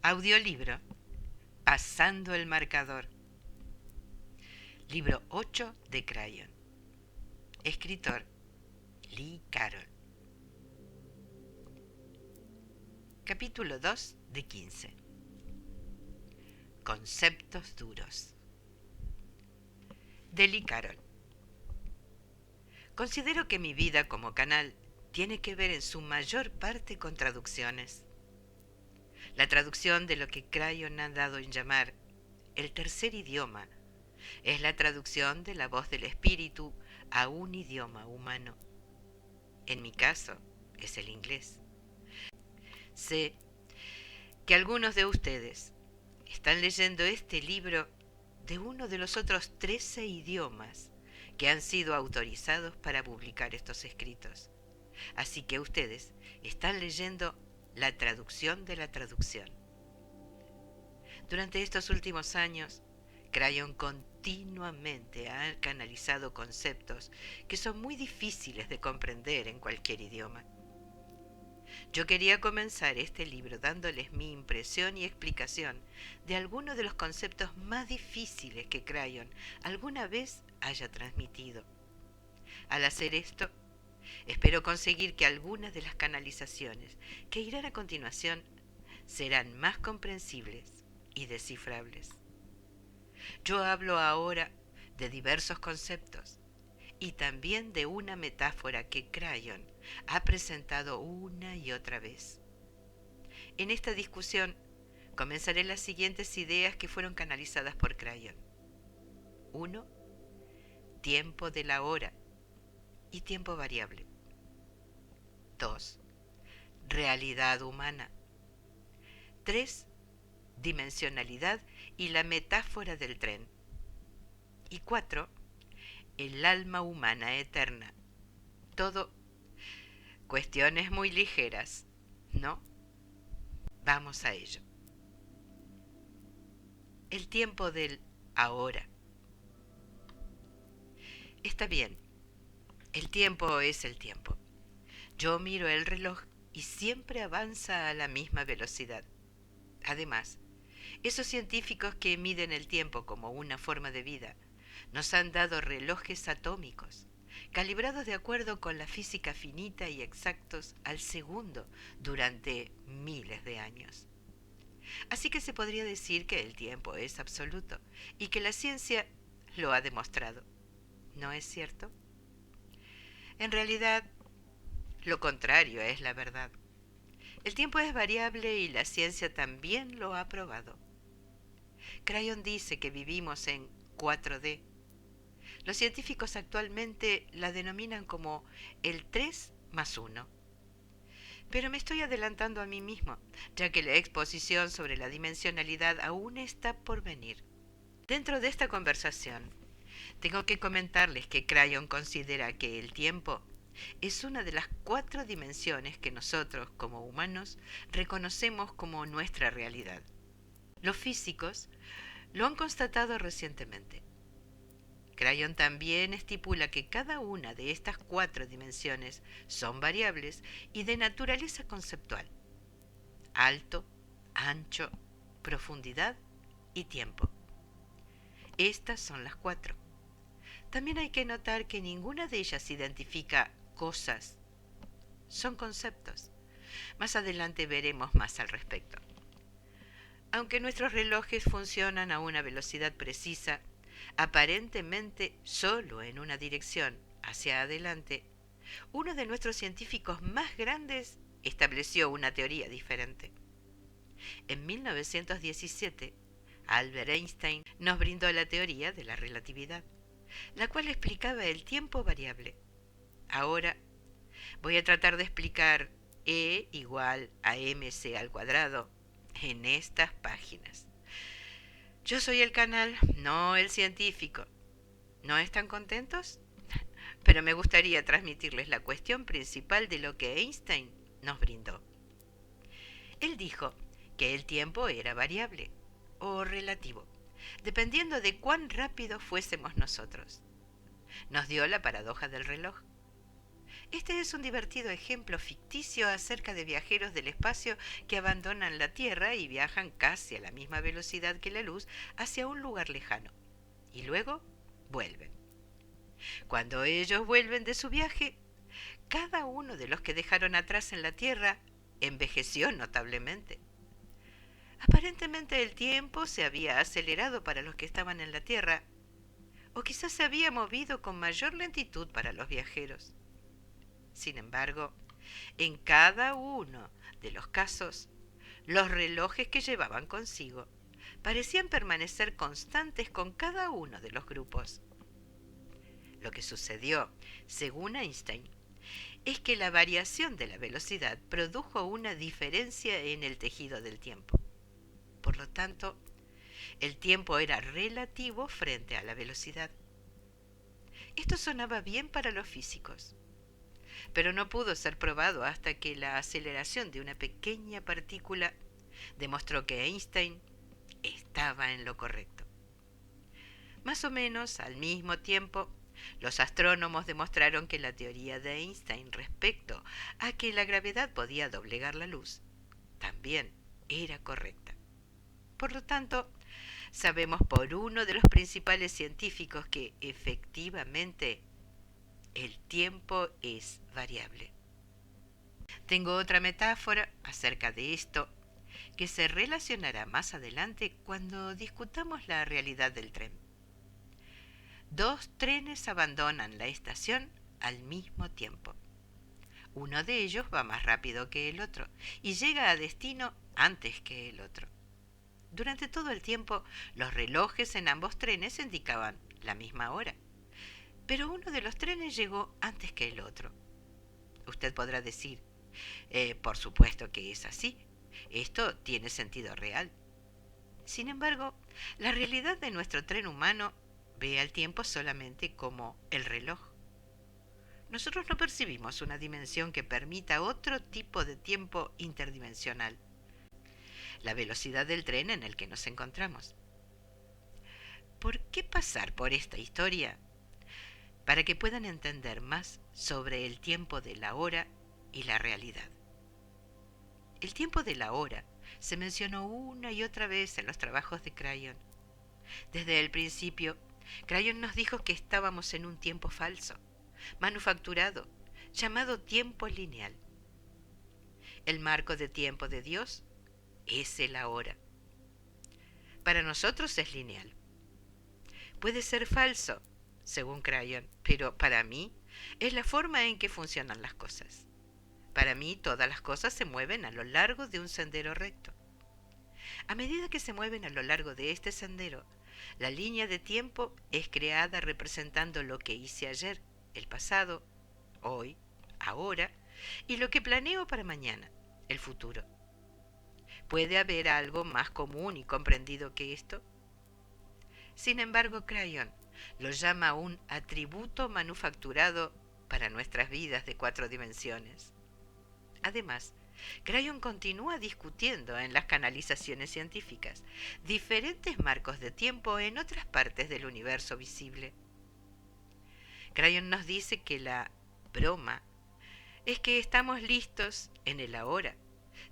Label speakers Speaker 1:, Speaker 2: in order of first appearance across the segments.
Speaker 1: Audiolibro Pasando el marcador. Libro 8 de Crayon. Escritor Lee Carroll. Capítulo 2 de 15. Conceptos duros. De Lee Carroll. Considero que mi vida como canal tiene que ver en su mayor parte con traducciones. La traducción de lo que Crayon ha dado en llamar el tercer idioma es la traducción de la voz del espíritu a un idioma humano. En mi caso, es el inglés. Sé que algunos de ustedes están leyendo este libro de uno de los otros 13 idiomas que han sido autorizados para publicar estos escritos. Así que ustedes están leyendo la traducción de la traducción. Durante estos últimos años, Crayon continuamente ha canalizado conceptos que son muy difíciles de comprender en cualquier idioma. Yo quería comenzar este libro dándoles mi impresión y explicación de algunos de los conceptos más difíciles que Crayon alguna vez haya transmitido. Al hacer esto, espero conseguir que algunas de las canalizaciones que irán a continuación serán más comprensibles y descifrables. Yo hablo ahora de diversos conceptos y también de una metáfora que Crayon ha presentado una y otra vez. En esta discusión comenzaré las siguientes ideas que fueron canalizadas por Crayon. 1. Tiempo de la hora y tiempo variable. 2. Realidad humana. 3. Dimensionalidad y la metáfora del tren. Y 4. El alma humana eterna. Todo cuestiones muy ligeras, ¿no? Vamos a ello. El tiempo del ahora. Está bien, el tiempo es el tiempo. Yo miro el reloj y siempre avanza a la misma velocidad. Además, esos científicos que miden el tiempo como una forma de vida nos han dado relojes atómicos, calibrados de acuerdo con la física finita y exactos al segundo durante miles de años. Así que se podría decir que el tiempo es absoluto y que la ciencia lo ha demostrado. ¿No es cierto? En realidad, lo contrario es la verdad. El tiempo es variable y la ciencia también lo ha probado. Crayon dice que vivimos en 4D. Los científicos actualmente la denominan como el 3 más 1. Pero me estoy adelantando a mí mismo, ya que la exposición sobre la dimensionalidad aún está por venir. Dentro de esta conversación, tengo que comentarles que Crayon considera que el tiempo es una de las 4 dimensiones que nosotros, como humanos, reconocemos como nuestra realidad. Los físicos lo han constatado recientemente. Crayon también estipula que cada una de estas 4 dimensiones son variables y de naturaleza conceptual: alto, ancho, profundidad y tiempo. Estas son las 4. También hay que notar que ninguna de ellas identifica cosas. Son conceptos. Más adelante veremos más al respecto. Aunque nuestros relojes funcionan a una velocidad precisa, aparentemente solo en una dirección, hacia adelante, uno de nuestros científicos más grandes estableció una teoría diferente. En 1917, Albert Einstein nos brindó la teoría de la relatividad, la cual explicaba el tiempo variable. Ahora voy a tratar de explicar E igual a mc al cuadrado en estas páginas. Yo soy el canal, no el científico. ¿No están contentos? Pero me gustaría transmitirles la cuestión principal de lo que Einstein nos brindó. Él dijo que el tiempo era variable o relativo, dependiendo de cuán rápido fuésemos nosotros. Nos dio la paradoja del reloj. Este es un divertido ejemplo ficticio acerca de viajeros del espacio que abandonan la Tierra y viajan casi a la misma velocidad que la luz hacia un lugar lejano. Y luego vuelven. Cuando ellos vuelven de su viaje, cada uno de los que dejaron atrás en la Tierra envejeció notablemente. Aparentemente el tiempo se había acelerado para los que estaban en la Tierra, o quizás se había movido con mayor lentitud para los viajeros. Sin embargo, en cada uno de los casos, los relojes que llevaban consigo parecían permanecer constantes con cada uno de los grupos. Lo que sucedió, según Einstein, es que la variación de la velocidad produjo una diferencia en el tejido del tiempo. Por lo tanto, el tiempo era relativo frente a la velocidad. Esto sonaba bien para los físicos, pero no pudo ser probado hasta que la aceleración de una pequeña partícula demostró que Einstein estaba en lo correcto. Más o menos al mismo tiempo, los astrónomos demostraron que la teoría de Einstein respecto a que la gravedad podía doblegar la luz también era correcta. Por lo tanto, sabemos por uno de los principales científicos que efectivamente el tiempo es variable. Tengo otra metáfora acerca de esto que se relacionará más adelante cuando discutamos la realidad del tren. Dos trenes abandonan la estación al mismo tiempo. Uno de ellos va más rápido que el otro y llega a destino antes que el otro. Durante todo el tiempo, los relojes en ambos trenes indicaban la misma hora, pero uno de los trenes llegó antes que el otro. Usted podrá decir, por supuesto que es así, esto tiene sentido real. Sin embargo, la realidad de nuestro tren humano ve al tiempo solamente como el reloj. Nosotros no percibimos una dimensión que permita otro tipo de tiempo interdimensional, la velocidad del tren en el que nos encontramos. ¿Por qué pasar por esta historia? Para que puedan entender más sobre el tiempo de la hora y la realidad. El tiempo de la hora se mencionó una y otra vez en los trabajos de Crayon. Desde el principio, Crayon nos dijo que estábamos en un tiempo falso, manufacturado, llamado tiempo lineal. El marco de tiempo de Dios es el ahora. Para nosotros es lineal. Puede ser falso, según Crayon, pero para mí es la forma en que funcionan las cosas. Para mí todas las cosas se mueven a lo largo de un sendero recto. A medida que se mueven a lo largo de este sendero, la línea de tiempo es creada representando lo que hice ayer, el pasado, hoy, ahora, y lo que planeo para mañana, el futuro. ¿Puede haber algo más común y comprendido que esto? Sin embargo, Crayon lo llama un atributo manufacturado para nuestras vidas de 4 dimensiones. Además, Crayon continúa discutiendo en las canalizaciones científicas diferentes marcos de tiempo en otras partes del universo visible. Crayon nos dice que la broma es que estamos listos en el ahora,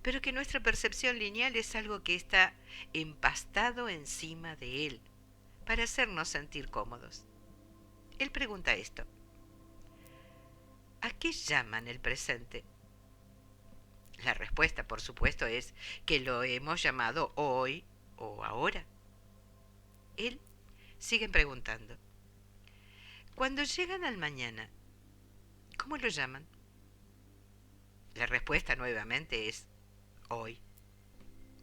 Speaker 1: pero que nuestra percepción lineal es algo que está empastado encima de él para hacernos sentir cómodos. Él pregunta esto: ¿a qué llaman el presente? La respuesta, por supuesto, es que lo hemos llamado hoy o ahora. Él sigue preguntando: cuando llegan al mañana, ¿cómo lo llaman? La respuesta nuevamente es hoy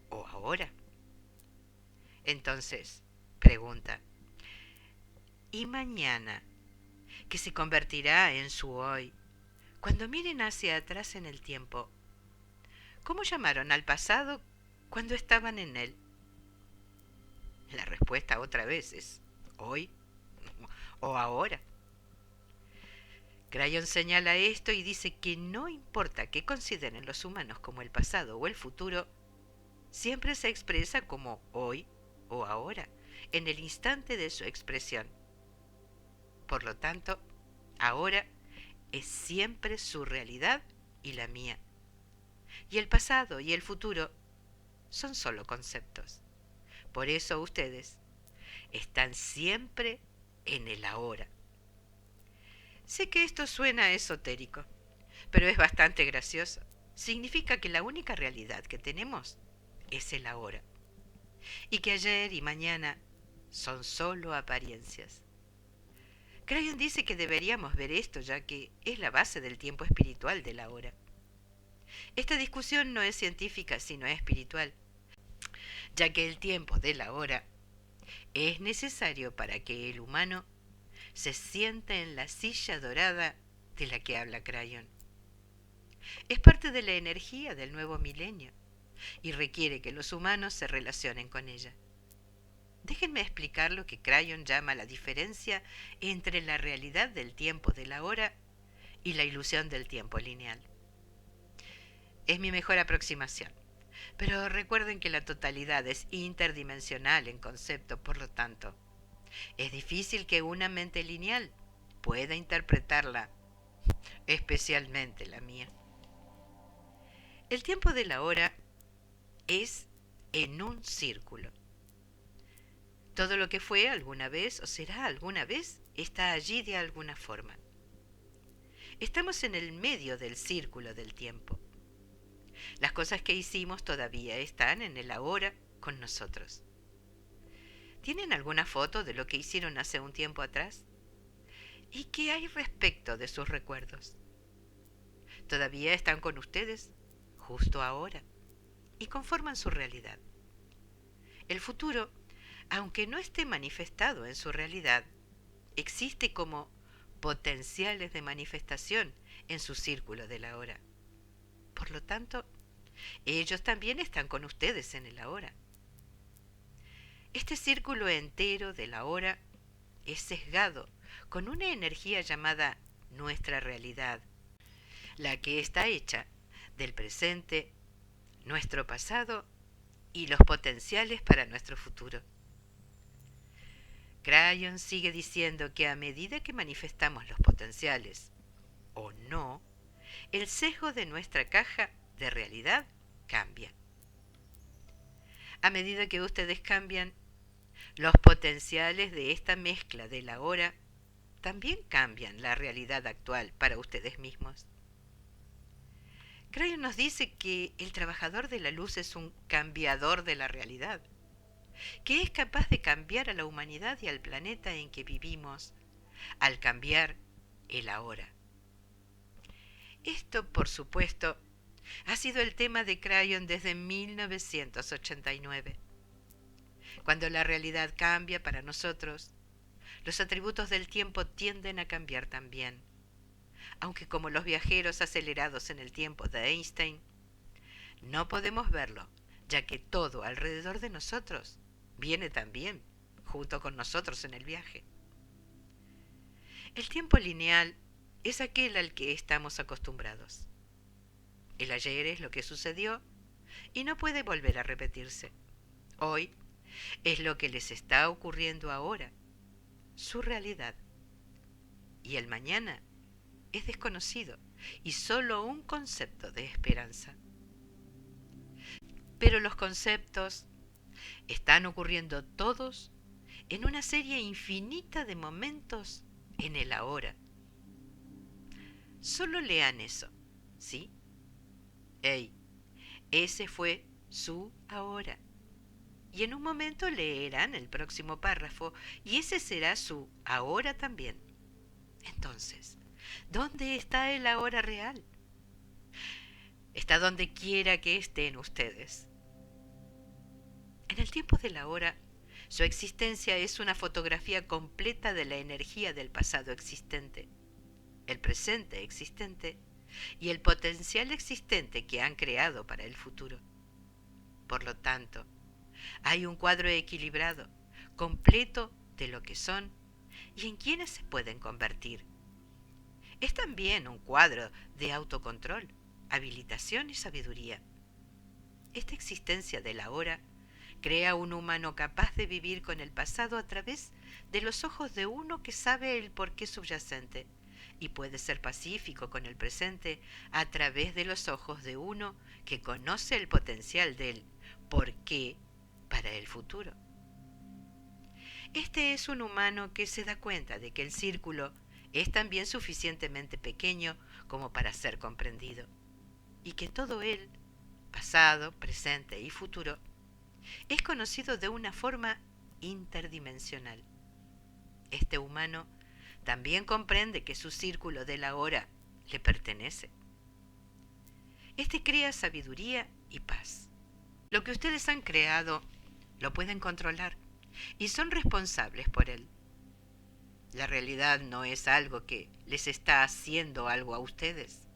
Speaker 1: o ahora. Entonces, pregunta: ¿y mañana, que se convertirá en su hoy, cuando miren hacia atrás en el tiempo, cómo llamaron al pasado cuando estaban en él? La respuesta otra vez es hoy o ahora. Crayon señala esto y dice que no importa qué consideren los humanos como el pasado o el futuro, siempre se expresa como hoy o ahora, en el instante de su expresión. Por lo tanto, ahora es siempre su realidad y la mía. Y el pasado y el futuro son solo conceptos. Por eso ustedes están siempre en el ahora. Sé que esto suena esotérico, pero es bastante gracioso. Significa que la única realidad que tenemos es el ahora, y que ayer y mañana son solo apariencias. Crayon dice que deberíamos ver esto, ya que es la base del tiempo espiritual del ahora. Esta discusión no es científica, sino espiritual, ya que el tiempo del ahora es necesario para que el humano se sienta en la silla dorada de la que habla Crayon. Es parte de la energía del nuevo milenio y requiere que los humanos se relacionen con ella. Déjenme explicar lo que Crayon llama la diferencia entre la realidad del tiempo del ahora y la ilusión del tiempo lineal. Es mi mejor aproximación, pero recuerden que la totalidad es interdimensional en concepto, por lo tanto, es difícil que una mente lineal pueda interpretarla, especialmente la mía. El tiempo de la hora es en un círculo. Todo lo que fue alguna vez o será alguna vez está allí de alguna forma. Estamos en el medio del círculo del tiempo. Las cosas que hicimos todavía están en el ahora con nosotros. ¿Tienen alguna foto de lo que hicieron hace un tiempo atrás? ¿Y qué hay respecto de sus recuerdos? Todavía están con ustedes, justo ahora, y conforman su realidad. El futuro, aunque no esté manifestado en su realidad, existe como potenciales de manifestación en su círculo del ahora. Por lo tanto, ellos también están con ustedes en el ahora. Este círculo entero del ahora es sesgado con una energía llamada nuestra realidad, la que está hecha del presente, nuestro pasado y los potenciales para nuestro futuro. Crayon sigue diciendo que a medida que manifestamos los potenciales, o no, el sesgo de nuestra caja de realidad cambia. A medida que ustedes cambian, los potenciales de esta mezcla del ahora también cambian la realidad actual para ustedes mismos. Crayon nos dice que el trabajador de la luz es un cambiador de la realidad, que es capaz de cambiar a la humanidad y al planeta en que vivimos, al cambiar el ahora. Esto, por supuesto, ha sido el tema de Crayon desde 1989. Cuando la realidad cambia para nosotros, los atributos del tiempo tienden a cambiar también. Aunque como los viajeros acelerados en el tiempo de Einstein, no podemos verlo, ya que todo alrededor de nosotros viene también junto con nosotros en el viaje. El tiempo lineal es aquel al que estamos acostumbrados. El ayer es lo que sucedió y no puede volver a repetirse. Hoy es lo que les está ocurriendo ahora, su realidad. Y el mañana es desconocido y solo un concepto de esperanza. Pero los conceptos están ocurriendo todos en una serie infinita de momentos en el ahora. Solo lean eso, ¿sí? Hey, ese fue su ahora. Y en un momento leerán el próximo párrafo y ese será su ahora también. Entonces, ¿dónde está el ahora real? Está donde quiera que estén ustedes. En el tiempo del ahora, su existencia es una fotografía completa de la energía del pasado existente, el presente existente y el potencial existente que han creado para el futuro. Por lo tanto, hay un cuadro equilibrado, completo de lo que son y en quienes se pueden convertir. Es también un cuadro de autocontrol, habilitación y sabiduría. Esta existencia del ahora crea un humano capaz de vivir con el pasado a través de los ojos de uno que sabe el porqué subyacente y puede ser pacífico con el presente a través de los ojos de uno que conoce el potencial del por qué para el futuro. Este es un humano que se da cuenta de que el círculo es también suficientemente pequeño como para ser comprendido, y que todo él, pasado, presente y futuro, es conocido de una forma interdimensional. Este humano también comprende que su círculo del ahora le pertenece. Este crea sabiduría y paz. Lo que ustedes han creado lo pueden controlar y son responsables por él. La realidad no es algo que les está haciendo algo a ustedes.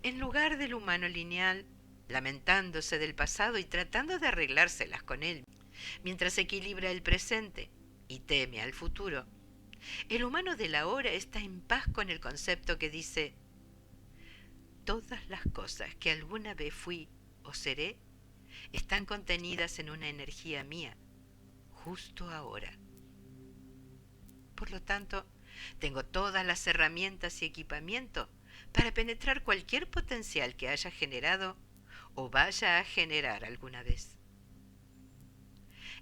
Speaker 1: En lugar del humano lineal, lamentándose del pasado y tratando de arreglárselas con él, mientras equilibra el presente y teme al futuro, el humano del ahora está en paz con el concepto que dice: todas las cosas que alguna vez fui o seré están contenidas en una energía mía, justo ahora. Por lo tanto, tengo todas las herramientas y equipamiento para penetrar cualquier potencial que haya generado o vaya a generar alguna vez.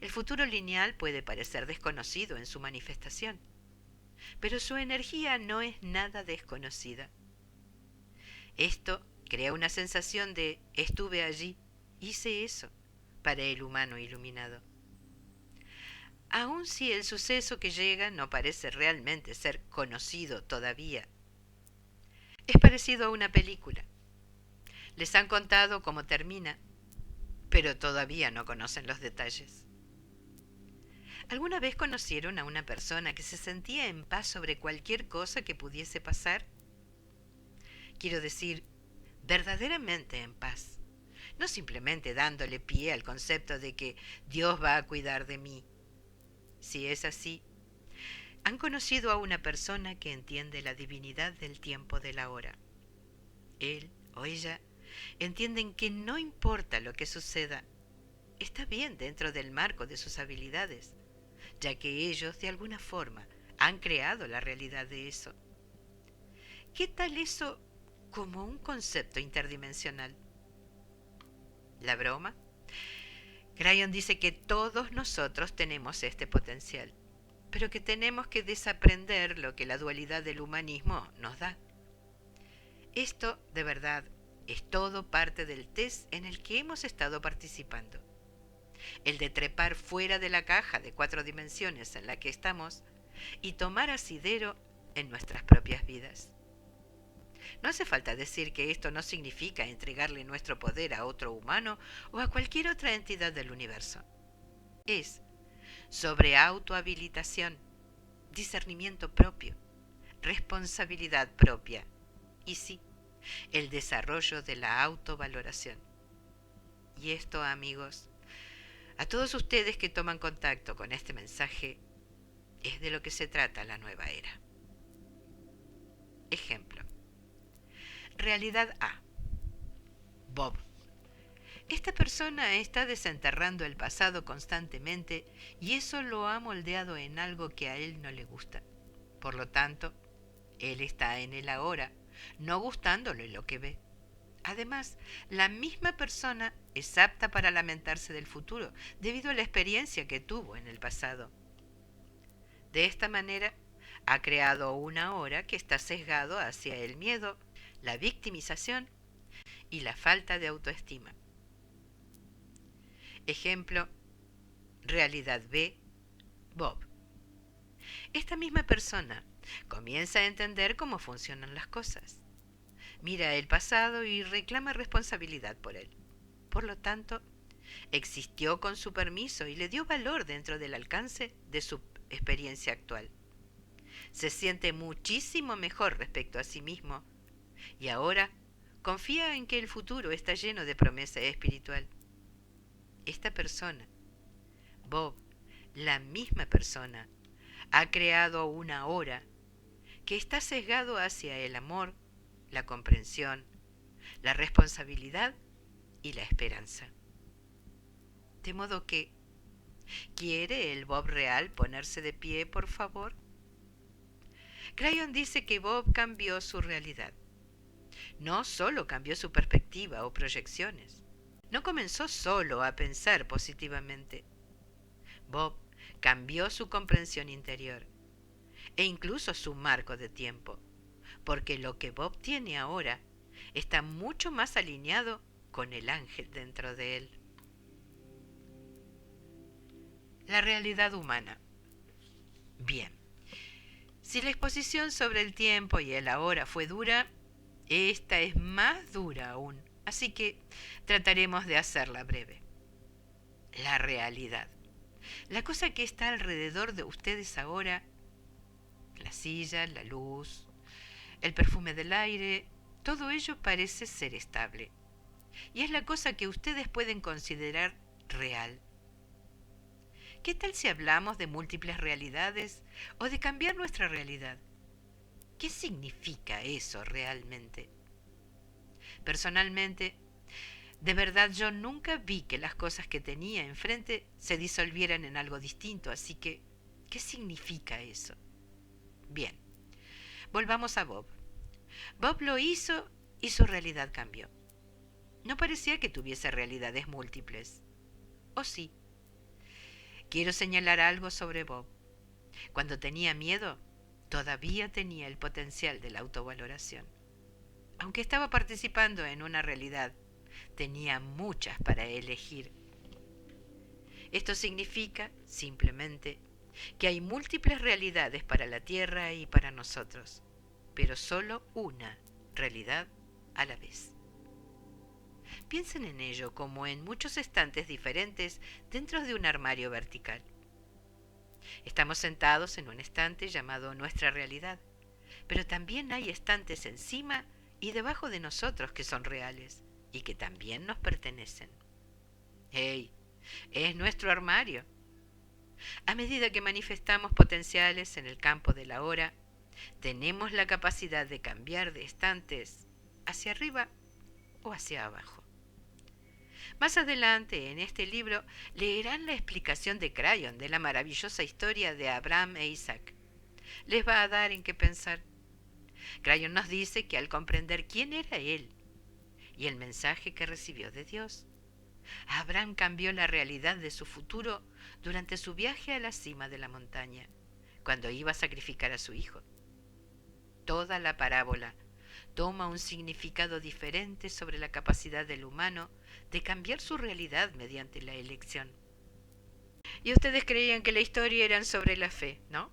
Speaker 1: El futuro lineal puede parecer desconocido en su manifestación, pero su energía no es nada desconocida. Esto crea una sensación de estuve allí, hice eso, para el humano iluminado. Aun si el suceso que llega no parece realmente ser conocido todavía, es parecido a una película. Les han contado cómo termina, pero todavía no conocen los detalles. ¿Alguna vez conocieron a una persona que se sentía en paz sobre cualquier cosa que pudiese pasar? Quiero decir, verdaderamente en paz, no simplemente dándole pie al concepto de que Dios va a cuidar de mí. Si es así, han conocido a una persona que entiende la divinidad del tiempo de la hora. Él o ella entienden que no importa lo que suceda, está bien dentro del marco de sus habilidades, ya que ellos de alguna forma han creado la realidad de eso. ¿Qué tal eso como un concepto interdimensional? ¿La broma? Cryon dice que todos nosotros tenemos este potencial, pero que tenemos que desaprender lo que la dualidad del humanismo nos da. Esto, de verdad, es todo parte del test en el que hemos estado participando. El de trepar fuera de la caja de 4 dimensiones en la que estamos y tomar asidero en nuestras propias vidas. No hace falta decir que esto no significa entregarle nuestro poder a otro humano o a cualquier otra entidad del universo. Es sobre autohabilitación, discernimiento propio, responsabilidad propia y sí, el desarrollo de la autovaloración. Y esto, amigos, a todos ustedes que toman contacto con este mensaje, es de lo que se trata la nueva era. Ejemplo. Realidad A. Bob. Esta persona está desenterrando el pasado constantemente y eso lo ha moldeado en algo que a él no le gusta. Por lo tanto, él está en el ahora, no gustándole lo que ve. Además, la misma persona es apta para lamentarse del futuro debido a la experiencia que tuvo en el pasado. De esta manera, ha creado un ahora que está sesgado hacia el miedo, la victimización y la falta de autoestima. Ejemplo, realidad B, Bob. Esta misma persona comienza a entender cómo funcionan las cosas. Mira el pasado y reclama responsabilidad por él. Por lo tanto, existió con su permiso y le dio valor dentro del alcance de su experiencia actual. Se siente muchísimo mejor respecto a sí mismo y ahora confía en que el futuro está lleno de promesa espiritual. Esta persona, Bob, la misma persona, ha creado una ahora que está sesgado hacia el amor, la comprensión, la responsabilidad y la esperanza. De modo que, ¿quiere el Bob real ponerse de pie, por favor? Crayon dice que Bob cambió su realidad. No solo cambió su perspectiva o proyecciones. No comenzó solo a pensar positivamente. Bob cambió su comprensión interior e incluso su marco de tiempo, porque lo que Bob tiene ahora está mucho más alineado con el ángel dentro de él. La realidad humana. Bien, si la exposición sobre el tiempo y el ahora fue dura, esta es más dura aún, así que trataremos de hacerla breve. La realidad. La cosa que está alrededor de ustedes ahora, la silla, la luz, el perfume del aire, todo ello parece ser estable. Y es la cosa que ustedes pueden considerar real. ¿Qué tal si hablamos de múltiples realidades o de cambiar nuestra realidad? ¿Qué significa eso realmente? Personalmente, de verdad yo nunca vi que las cosas que tenía enfrente se disolvieran en algo distinto, así que, ¿qué significa eso? Bien, volvamos a Bob. Bob lo hizo y su realidad cambió. No parecía que tuviese realidades múltiples. ¿O sí? Quiero señalar algo sobre Bob. Cuando tenía miedo, todavía tenía el potencial de la autovaloración. Aunque estaba participando en una realidad, tenía muchas para elegir. Esto significa, simplemente, que hay múltiples realidades para la Tierra y para nosotros, pero solo una realidad a la vez. Piensen en ello como en muchos estantes diferentes dentro de un armario vertical. Estamos sentados en un estante llamado nuestra realidad, pero también hay estantes encima y debajo de nosotros que son reales y que también nos pertenecen. ¡Hey! Es nuestro armario. A medida que manifestamos potenciales en el campo de la hora, tenemos la capacidad de cambiar de estantes hacia arriba o hacia abajo. Más adelante en este libro leerán la explicación de Crayon de la maravillosa historia de Abraham e Isaac. Les va a dar en qué pensar. Crayon nos dice que al comprender quién era él y el mensaje que recibió de Dios, Abraham cambió la realidad de su futuro durante su viaje a la cima de la montaña, cuando iba a sacrificar a su hijo. Toda la parábola toma un significado diferente sobre la capacidad del humano de cambiar su realidad mediante la elección. Y ustedes creían que la historia era sobre la fe, ¿no?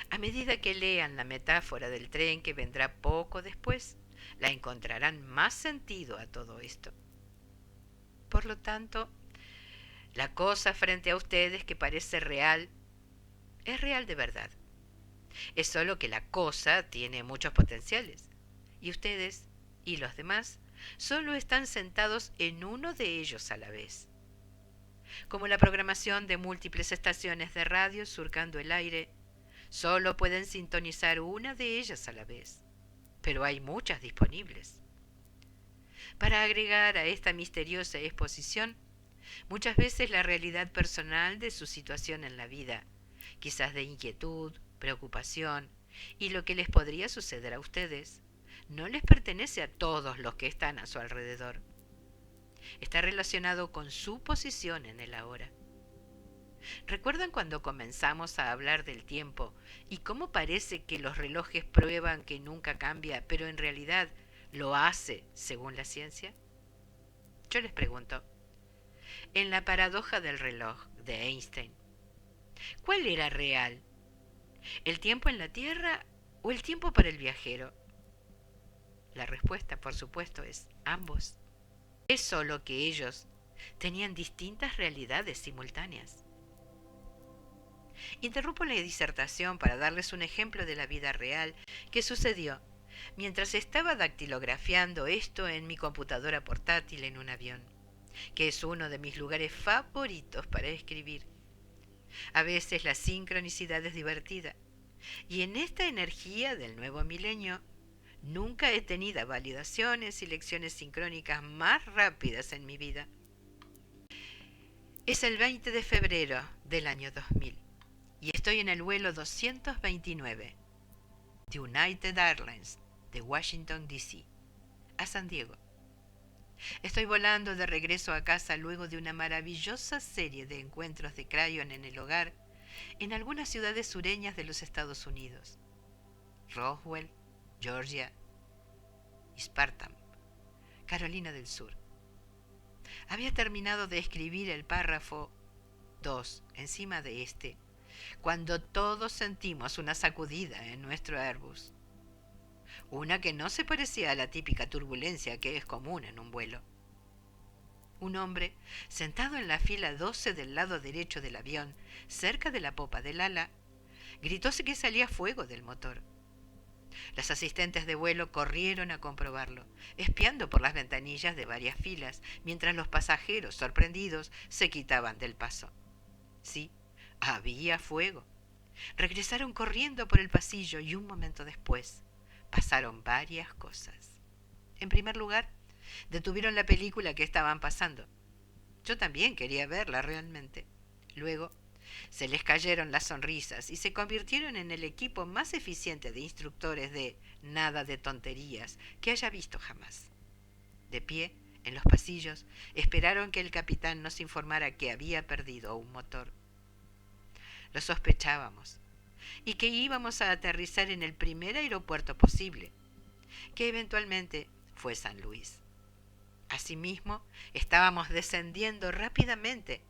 Speaker 1: A medida que lean la metáfora del tren que vendrá poco después, la encontrarán más sentido a todo esto. Por lo tanto, la cosa frente a ustedes que parece real, es real de verdad. Es solo que la cosa tiene muchos potenciales, y ustedes y los demás solo están sentados en uno de ellos a la vez. Como la programación de múltiples estaciones de radio surcando el aire, solo pueden sintonizar una de ellas a la vez, pero hay muchas disponibles. Para agregar a esta misteriosa exposición, muchas veces la realidad personal de su situación en la vida, quizás de inquietud, preocupación y lo que les podría suceder a ustedes, no les pertenece a todos los que están a su alrededor. Está relacionado con su posición en el ahora. ¿Recuerdan cuando comenzamos a hablar del tiempo y cómo parece que los relojes prueban que nunca cambia, pero en realidad lo hace según la ciencia? Yo les pregunto, en la paradoja del reloj de Einstein, ¿cuál era real? ¿El tiempo en la Tierra o el tiempo para el viajero? La respuesta, por supuesto, es ambos. Es solo que ellos tenían distintas realidades simultáneas. Interrumpo la disertación para darles un ejemplo de la vida real que sucedió mientras estaba dactilografiando esto en mi computadora portátil en un avión, que es uno de mis lugares favoritos para escribir. A veces la sincronicidad es divertida, y en esta energía del nuevo milenio nunca he tenido validaciones y lecciones sincrónicas más rápidas en mi vida. Es el 20 de febrero del año 2000 y estoy en el vuelo 229. de United Airlines de Washington, D.C. a San Diego. Estoy volando de regreso a casa luego de una maravillosa serie de encuentros de Crayon en el hogar en algunas ciudades sureñas de los Estados Unidos: Roswell, Georgia y Spartan, Carolina del Sur. Había terminado de escribir el párrafo 2 encima de este cuando todos sentimos una sacudida en nuestro Airbus. Una que no se parecía a la típica turbulencia que es común en un vuelo. Un hombre, sentado en la fila 12 del lado derecho del avión, cerca de la popa del ala, gritó que salía fuego del motor. Las asistentes de vuelo corrieron a comprobarlo, espiando por las ventanillas de varias filas, mientras los pasajeros, sorprendidos, se quitaban del paso. Sí, había fuego. Regresaron corriendo por el pasillo y un momento después pasaron varias cosas. En primer lugar, detuvieron la película que estaban pasando. Yo también quería verla realmente. Luego, se les cayeron las sonrisas y se convirtieron en el equipo más eficiente de instructores de nada de tonterías que haya visto jamás. De pie, en los pasillos, esperaron que el capitán nos informara que había perdido un motor. Lo sospechábamos, y que íbamos a aterrizar en el primer aeropuerto posible, que eventualmente fue San Luis. Asimismo, estábamos descendiendo rápidamente.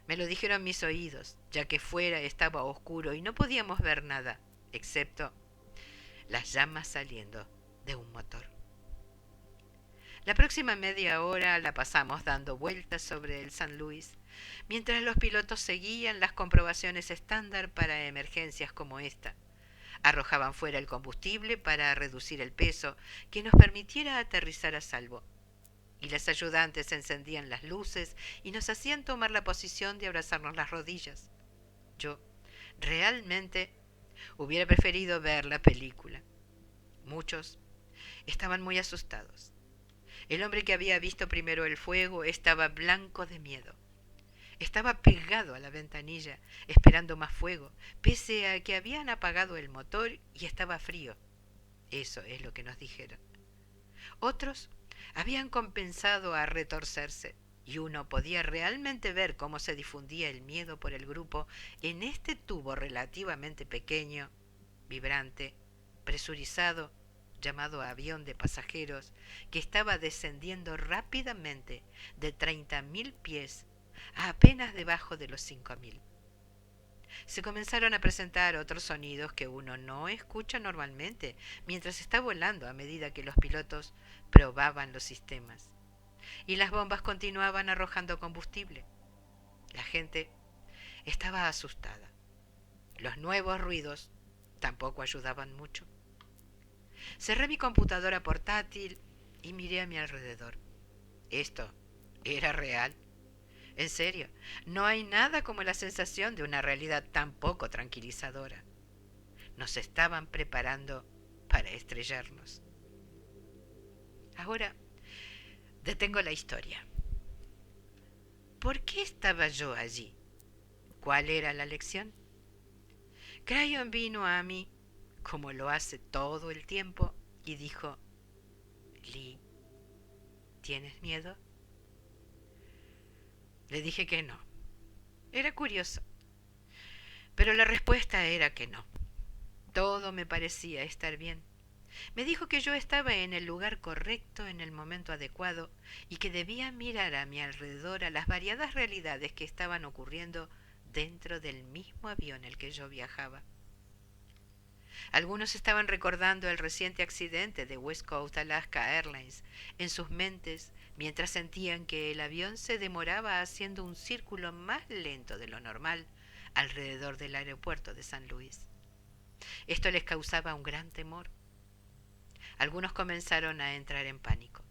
Speaker 1: Me lo dijeron mis oídos, ya que fuera estaba oscuro y no podíamos ver nada, excepto las llamas saliendo de un motor. La próxima media hora la pasamos dando vueltas sobre el San Luis, mientras los pilotos seguían las comprobaciones estándar para emergencias como esta. Arrojaban fuera el combustible para reducir el peso que nos permitiera aterrizar a salvo. Y las ayudantes encendían las luces y nos hacían tomar la posición de abrazarnos las rodillas. Yo, realmente, hubiera preferido ver la película. Muchos estaban muy asustados. El hombre que había visto primero el fuego estaba blanco de miedo. Estaba pegado a la ventanilla, esperando más fuego, pese a que habían apagado el motor y estaba frío. Eso es lo que nos dijeron. Otros habían comenzado a retorcerse, y uno podía realmente ver cómo se difundía el miedo por el grupo en este tubo relativamente pequeño, vibrante, presurizado, llamado avión de pasajeros, que estaba descendiendo rápidamente de 30.000 pies a apenas debajo de los 5.000. Se comenzaron a presentar otros sonidos que uno no escucha normalmente mientras está volando a medida que los pilotos probaban los sistemas. Y las bombas continuaban arrojando combustible. La gente estaba asustada. Los nuevos ruidos tampoco ayudaban mucho. Cerré mi computadora portátil y miré a mi alrededor. Esto era real. En serio, no hay nada como la sensación de una realidad tan poco tranquilizadora. Nos estaban preparando para estrellarnos. Ahora detengo la historia. ¿Por qué estaba yo allí? ¿Cuál era la lección? Crayon vino a mí, como lo hace todo el tiempo, y dijo: Lee, ¿tienes miedo? Le dije que no. Era curioso, pero la respuesta era que no. Todo me parecía estar bien. Me dijo que yo estaba en el lugar correcto en el momento adecuado y que debía mirar a mi alrededor a las variadas realidades que estaban ocurriendo dentro del mismo avión en el que yo viajaba. Algunos estaban recordando el reciente accidente de West Coast Alaska Airlines en sus mentes mientras sentían que el avión se demoraba haciendo un círculo más lento de lo normal alrededor del aeropuerto de San Luis. Esto les causaba un gran temor. Algunos comenzaron a entrar en pánico.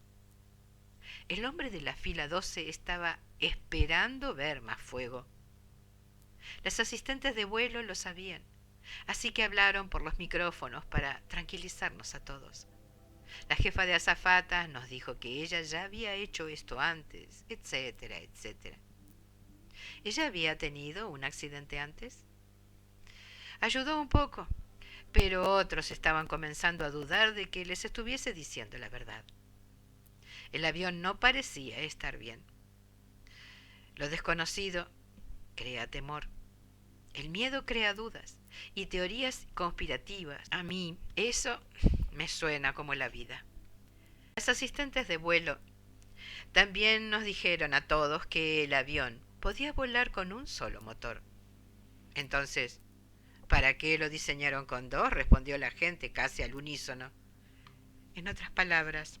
Speaker 1: El hombre de la fila 12 estaba esperando ver más fuego. Las asistentes de vuelo lo sabían, así que hablaron por los micrófonos para tranquilizarnos a todos. La jefa de azafatas nos dijo que ella ya había hecho esto antes, etcétera, etcétera. ¿Ella había tenido un accidente antes? Ayudó un poco, pero otros estaban comenzando a dudar de que les estuviese diciendo la verdad. El avión no parecía estar bien. Lo desconocido crea temor. El miedo crea dudas y teorías conspirativas. A mí eso me suena como la vida. Los asistentes de vuelo también nos dijeron a todos que el avión podía volar con un solo motor. Entonces, ¿para qué lo diseñaron con dos?, respondió la gente casi al unísono. En otras palabras,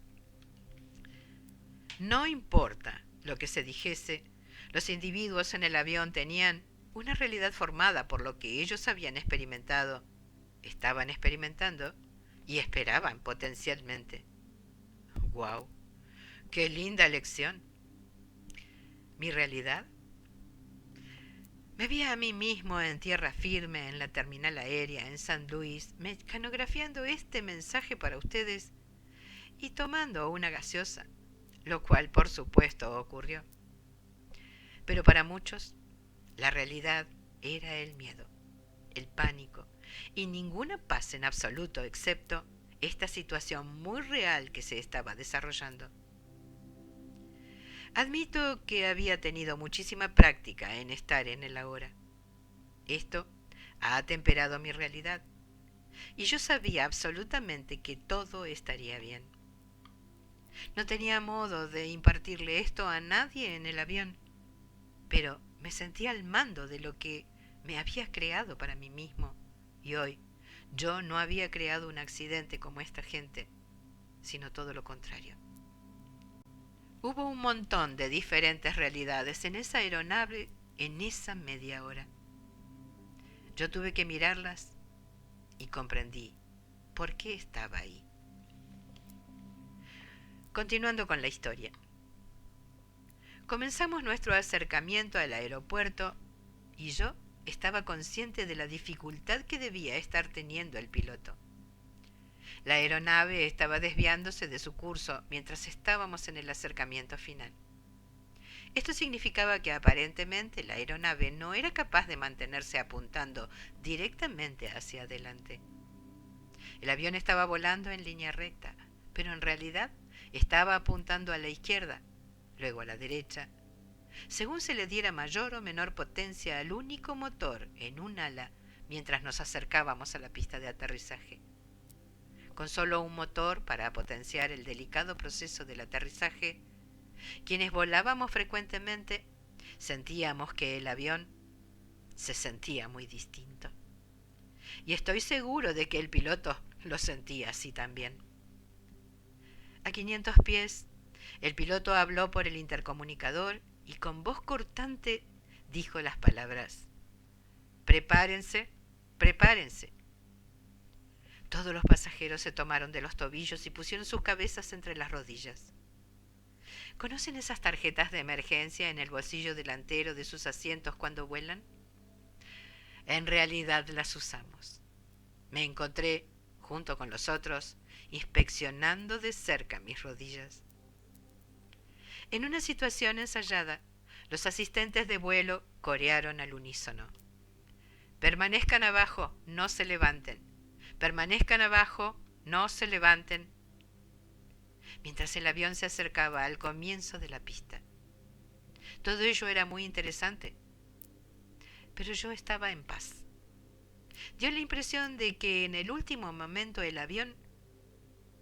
Speaker 1: no importa lo que se dijese, los individuos en el avión tenían una realidad formada por lo que ellos habían experimentado, estaban experimentando y esperaban potencialmente. ¡Wow! ¡Qué linda lección! ¿Mi realidad? Me vi a mí mismo en tierra firme en la terminal aérea en San Luis, mecanografiando este mensaje para ustedes y tomando una gaseosa, lo cual por supuesto ocurrió. Pero para muchos, la realidad era el miedo, el pánico y ninguna paz en absoluto excepto esta situación muy real que se estaba desarrollando. Admito que había tenido muchísima práctica en estar en el ahora. Esto ha atemperado mi realidad y yo sabía absolutamente que todo estaría bien. No tenía modo de impartirle esto a nadie en el avión, pero me sentía al mando de lo que me había creado para mí mismo y hoy yo no había creado un accidente como esta gente, sino todo lo contrario. Hubo un montón de diferentes realidades en esa aeronave en esa media hora. Yo tuve que mirarlas y comprendí por qué estaba ahí. Continuando con la historia. Comenzamos nuestro acercamiento al aeropuerto y yo estaba consciente de la dificultad que debía estar teniendo el piloto. La aeronave estaba desviándose de su curso mientras estábamos en el acercamiento final. Esto significaba que aparentemente la aeronave no era capaz de mantenerse apuntando directamente hacia adelante. El avión estaba volando en línea recta, pero en realidad estaba apuntando a la izquierda, luego a la derecha, según se le diera mayor o menor potencia al único motor en un ala mientras nos acercábamos a la pista de aterrizaje. Con solo un motor para potenciar el delicado proceso del aterrizaje, quienes volábamos frecuentemente sentíamos que el avión se sentía muy distinto. Y estoy seguro de que el piloto lo sentía así también. A 500 pies, el piloto habló por el intercomunicador y con voz cortante dijo las palabras: «Prepárense, prepárense». Todos los pasajeros se tomaron de los tobillos y pusieron sus cabezas entre las rodillas. ¿Conocen esas tarjetas de emergencia en el bolsillo delantero de sus asientos cuando vuelan? En realidad las usamos. Me encontré, junto con los otros, inspeccionando de cerca mis rodillas. En una situación ensayada, los asistentes de vuelo corearon al unísono: «Permanezcan abajo, no se levanten. Permanezcan abajo, no se levanten», mientras el avión se acercaba al comienzo de la pista. Todo ello era muy interesante, pero yo estaba en paz. Dio la impresión de que en el último momento el avión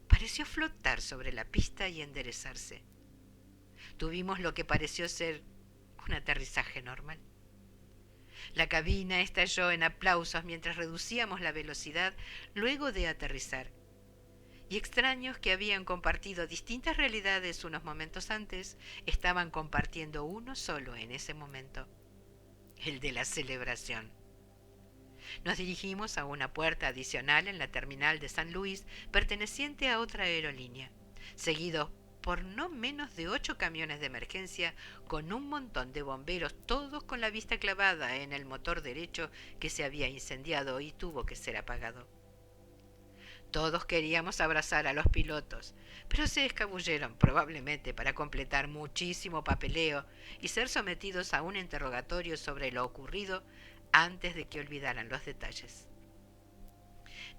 Speaker 1: pareció flotar sobre la pista y enderezarse. Tuvimos lo que pareció ser un aterrizaje normal. La cabina estalló en aplausos mientras reducíamos la velocidad luego de aterrizar. Y extraños que habían compartido distintas realidades unos momentos antes, estaban compartiendo uno solo en ese momento: el de la celebración. Nos dirigimos a una puerta adicional en la terminal de San Luis, perteneciente a otra aerolínea, seguidos por no menos de 8 camiones de emergencia con un montón de bomberos, todos con la vista clavada en el motor derecho que se había incendiado y tuvo que ser apagado. Todos queríamos abrazar a los pilotos, pero se escabulleron probablemente para completar muchísimo papeleo y ser sometidos a un interrogatorio sobre lo ocurrido antes de que olvidaran los detalles.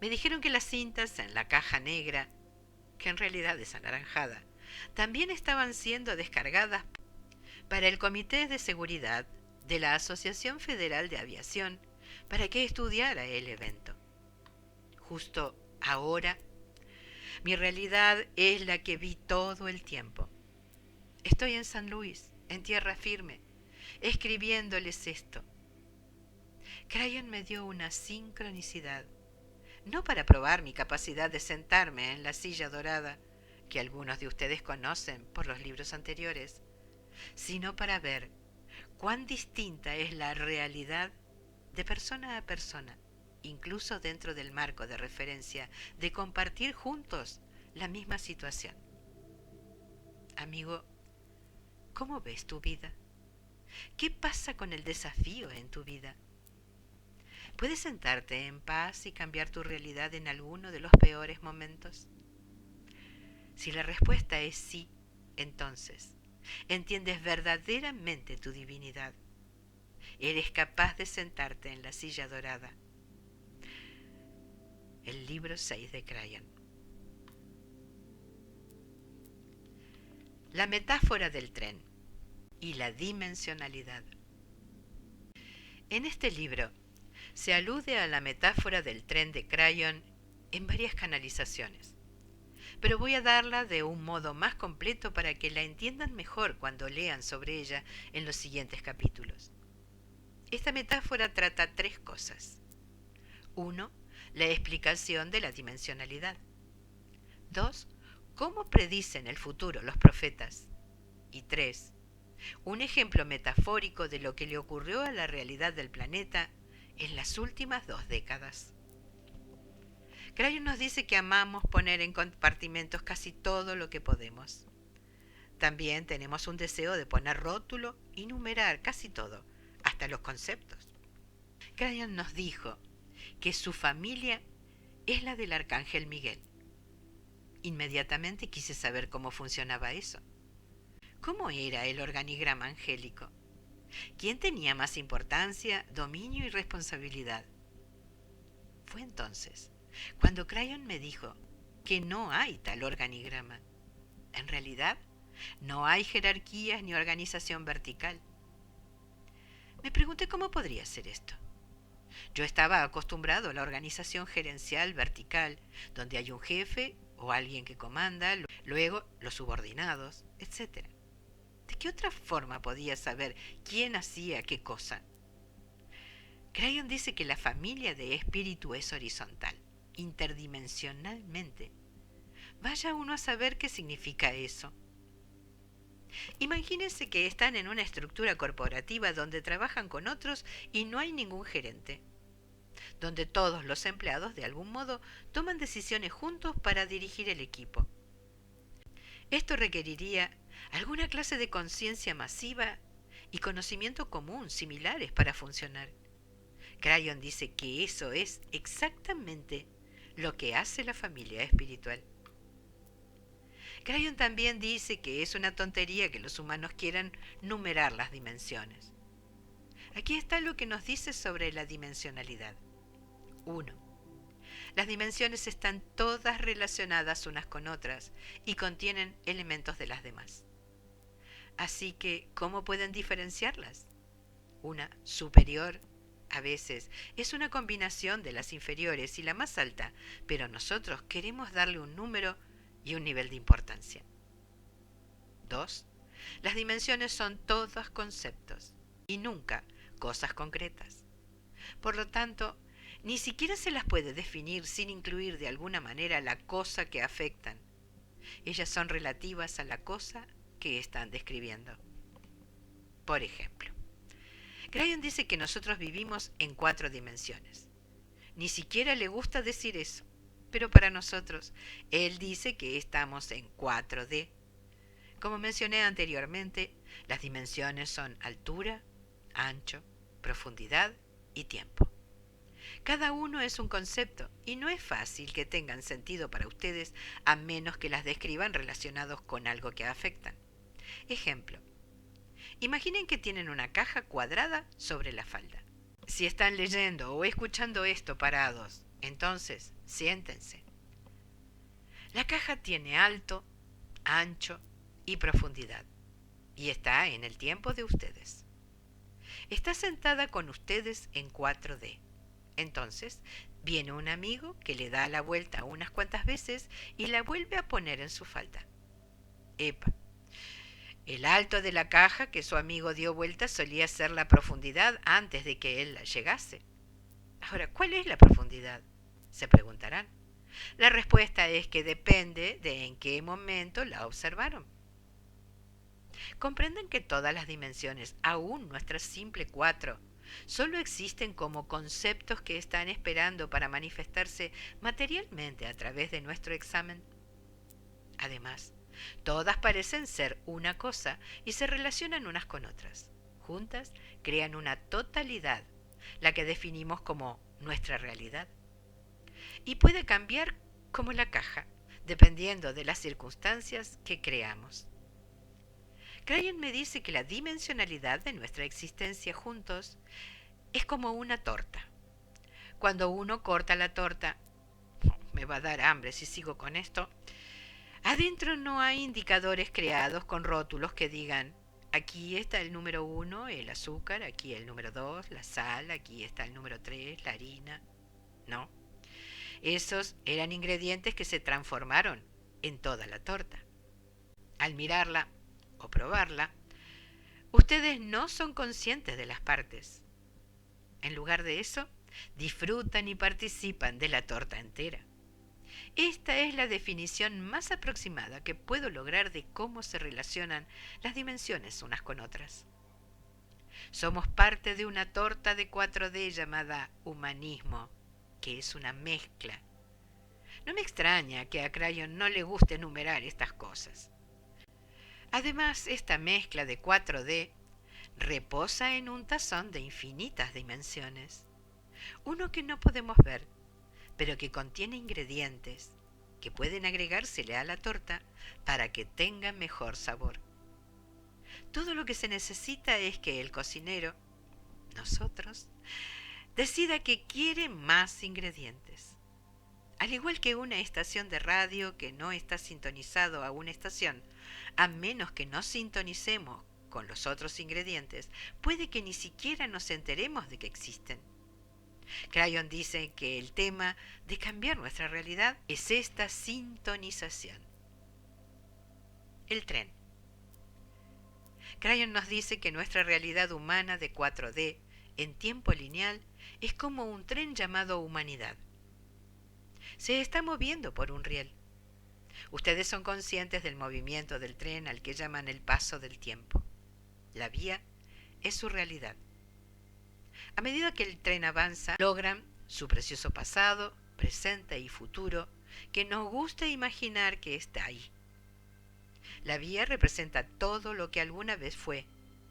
Speaker 1: Me dijeron que las cintas en la caja negra, que en realidad es anaranjada, también estaban siendo descargadas para el Comité de Seguridad de la Asociación Federal de Aviación para que estudiara el evento. Justo ahora, mi realidad es la que vi todo el tiempo. Estoy en San Luis, en tierra firme, escribiéndoles esto. Crayon me dio una sincronicidad, no para probar mi capacidad de sentarme en la silla dorada, que algunos de ustedes conocen por los libros anteriores, sino para ver cuán distinta es la realidad de persona a persona, incluso dentro del marco de referencia de compartir juntos la misma situación. Amigo, ¿cómo ves tu vida? ¿Qué pasa con el desafío en tu vida? ¿Puedes sentarte en paz y cambiar tu realidad en alguno de los peores momentos? Si la respuesta es sí, entonces entiendes verdaderamente tu divinidad. Eres capaz de sentarte en la silla dorada. El libro 6 de Crayon. La metáfora del tren y la dimensionalidad. En este libro se alude a la metáfora del tren de Crayon en varias canalizaciones, pero voy a darla de un modo más completo para que la entiendan mejor cuando lean sobre ella en los siguientes capítulos. Esta metáfora trata tres cosas. 1. La explicación de la dimensionalidad. 2. Cómo predicen el futuro los profetas. Y 3. Un ejemplo metafórico de lo que le ocurrió a la realidad del planeta en las últimas 2 décadas. Crayon nos dice que amamos poner en compartimentos casi todo lo que podemos. También tenemos un deseo de poner rótulo y numerar casi todo, hasta los conceptos. Crayon nos dijo que su familia es la del arcángel Miguel. Inmediatamente quise saber cómo funcionaba eso. ¿Cómo era el organigrama angélico? ¿Quién tenía más importancia, dominio y responsabilidad? Fue entonces cuando Crayon me dijo que no hay tal organigrama. En realidad, no hay jerarquías ni organización vertical. Me pregunté cómo podría ser esto. Yo estaba acostumbrado a la organización gerencial vertical, donde hay un jefe o alguien que comanda, luego los subordinados, etc. ¿De qué otra forma podía saber quién hacía qué cosa? Crayon dice que la familia de espíritu es horizontal, interdimensionalmente. Vaya uno a saber qué significa eso. Imagínense que están en una estructura corporativa donde trabajan con otros y no hay ningún gerente, donde todos los empleados de algún modo toman decisiones juntos para dirigir el equipo. Esto requeriría alguna clase de conciencia masiva y conocimiento común similares para funcionar. Crayon dice que eso es exactamente lo que hace la familia espiritual. Crayon también dice que es una tontería que los humanos quieran numerar las dimensiones. Aquí está lo que nos dice sobre la dimensionalidad. 1. Las dimensiones están todas relacionadas unas con otras y contienen elementos de las demás. Así que, ¿cómo pueden diferenciarlas? Una superior, a veces, es una combinación de las inferiores y la más alta, pero nosotros queremos darle un número y un nivel de importancia. 2. Las dimensiones son todos conceptos y nunca cosas concretas. Por lo tanto, ni siquiera se las puede definir sin incluir de alguna manera la cosa que afectan. Ellas son relativas a la cosa que están describiendo. Por ejemplo, Crayon dice que nosotros vivimos en 4 dimensiones. Ni siquiera le gusta decir eso, pero para nosotros, él dice que estamos en 4D. Como mencioné anteriormente, las dimensiones son altura, ancho, profundidad y tiempo. Cada uno es un concepto y no es fácil que tengan sentido para ustedes a menos que las describan relacionados con algo que afectan. Ejemplo, imaginen que tienen una caja cuadrada sobre la falda. Si están leyendo o escuchando esto parados Entonces, siéntense. La caja tiene alto, ancho y profundidad, y está en el tiempo de ustedes. Está sentada con ustedes en 4D. Entonces, viene un amigo que le da la vuelta unas cuantas veces y la vuelve a poner en su falda. Epa, el alto de la caja que su amigo dio vuelta solía ser la profundidad antes de que él llegase. Ahora, ¿cuál es la profundidad? Se preguntarán. La respuesta es que depende de en qué momento la observaron. Comprenden que todas las dimensiones, aún nuestra simple 4, solo existen como conceptos que están esperando para manifestarse materialmente a través de nuestro examen. Además, todas parecen ser una cosa y se relacionan unas con otras. Juntas crean una totalidad, la que definimos como nuestra realidad. Y puede cambiar como la caja, dependiendo de las circunstancias que creamos. Crayon me dice que la dimensionalidad de nuestra existencia juntos es como una torta. Cuando uno corta la torta, me va a dar hambre si sigo con esto, adentro no hay indicadores creados con rótulos que digan, aquí está el número 1, el azúcar, aquí el número 2, la sal, aquí está el número 3, la harina. No, esos eran ingredientes que se transformaron en toda la torta. Al mirarla o probarla, ustedes no son conscientes de las partes. En lugar de eso, disfrutan y participan de la torta entera. Esta es la definición más aproximada que puedo lograr de cómo se relacionan las dimensiones unas con otras. Somos parte de una torta de 4D llamada humanismo, que es una mezcla. No me extraña que a Crayon no le guste enumerar estas cosas. Además, esta mezcla de 4D reposa en un tazón de infinitas dimensiones, uno que no podemos ver, pero que contiene ingredientes que pueden agregársele a la torta para que tenga mejor sabor. Todo lo que se necesita es que el cocinero, nosotros, decida que quiere más ingredientes. Al igual que una estación de radio que no está sintonizado a una estación, a menos que no sintonicemos con los otros ingredientes, puede que ni siquiera nos enteremos de que existen. Crayon dice que el tema de cambiar nuestra realidad es esta sintonización. El tren. Crayon nos dice que nuestra realidad humana de 4D en tiempo lineal es como un tren llamado humanidad. Se está moviendo por un riel. Ustedes son conscientes del movimiento del tren al que llaman el paso del tiempo. La vía es su realidad. A medida que el tren avanza, logran su precioso pasado, presente y futuro que nos gusta imaginar que está ahí. La vía representa todo lo que alguna vez fue,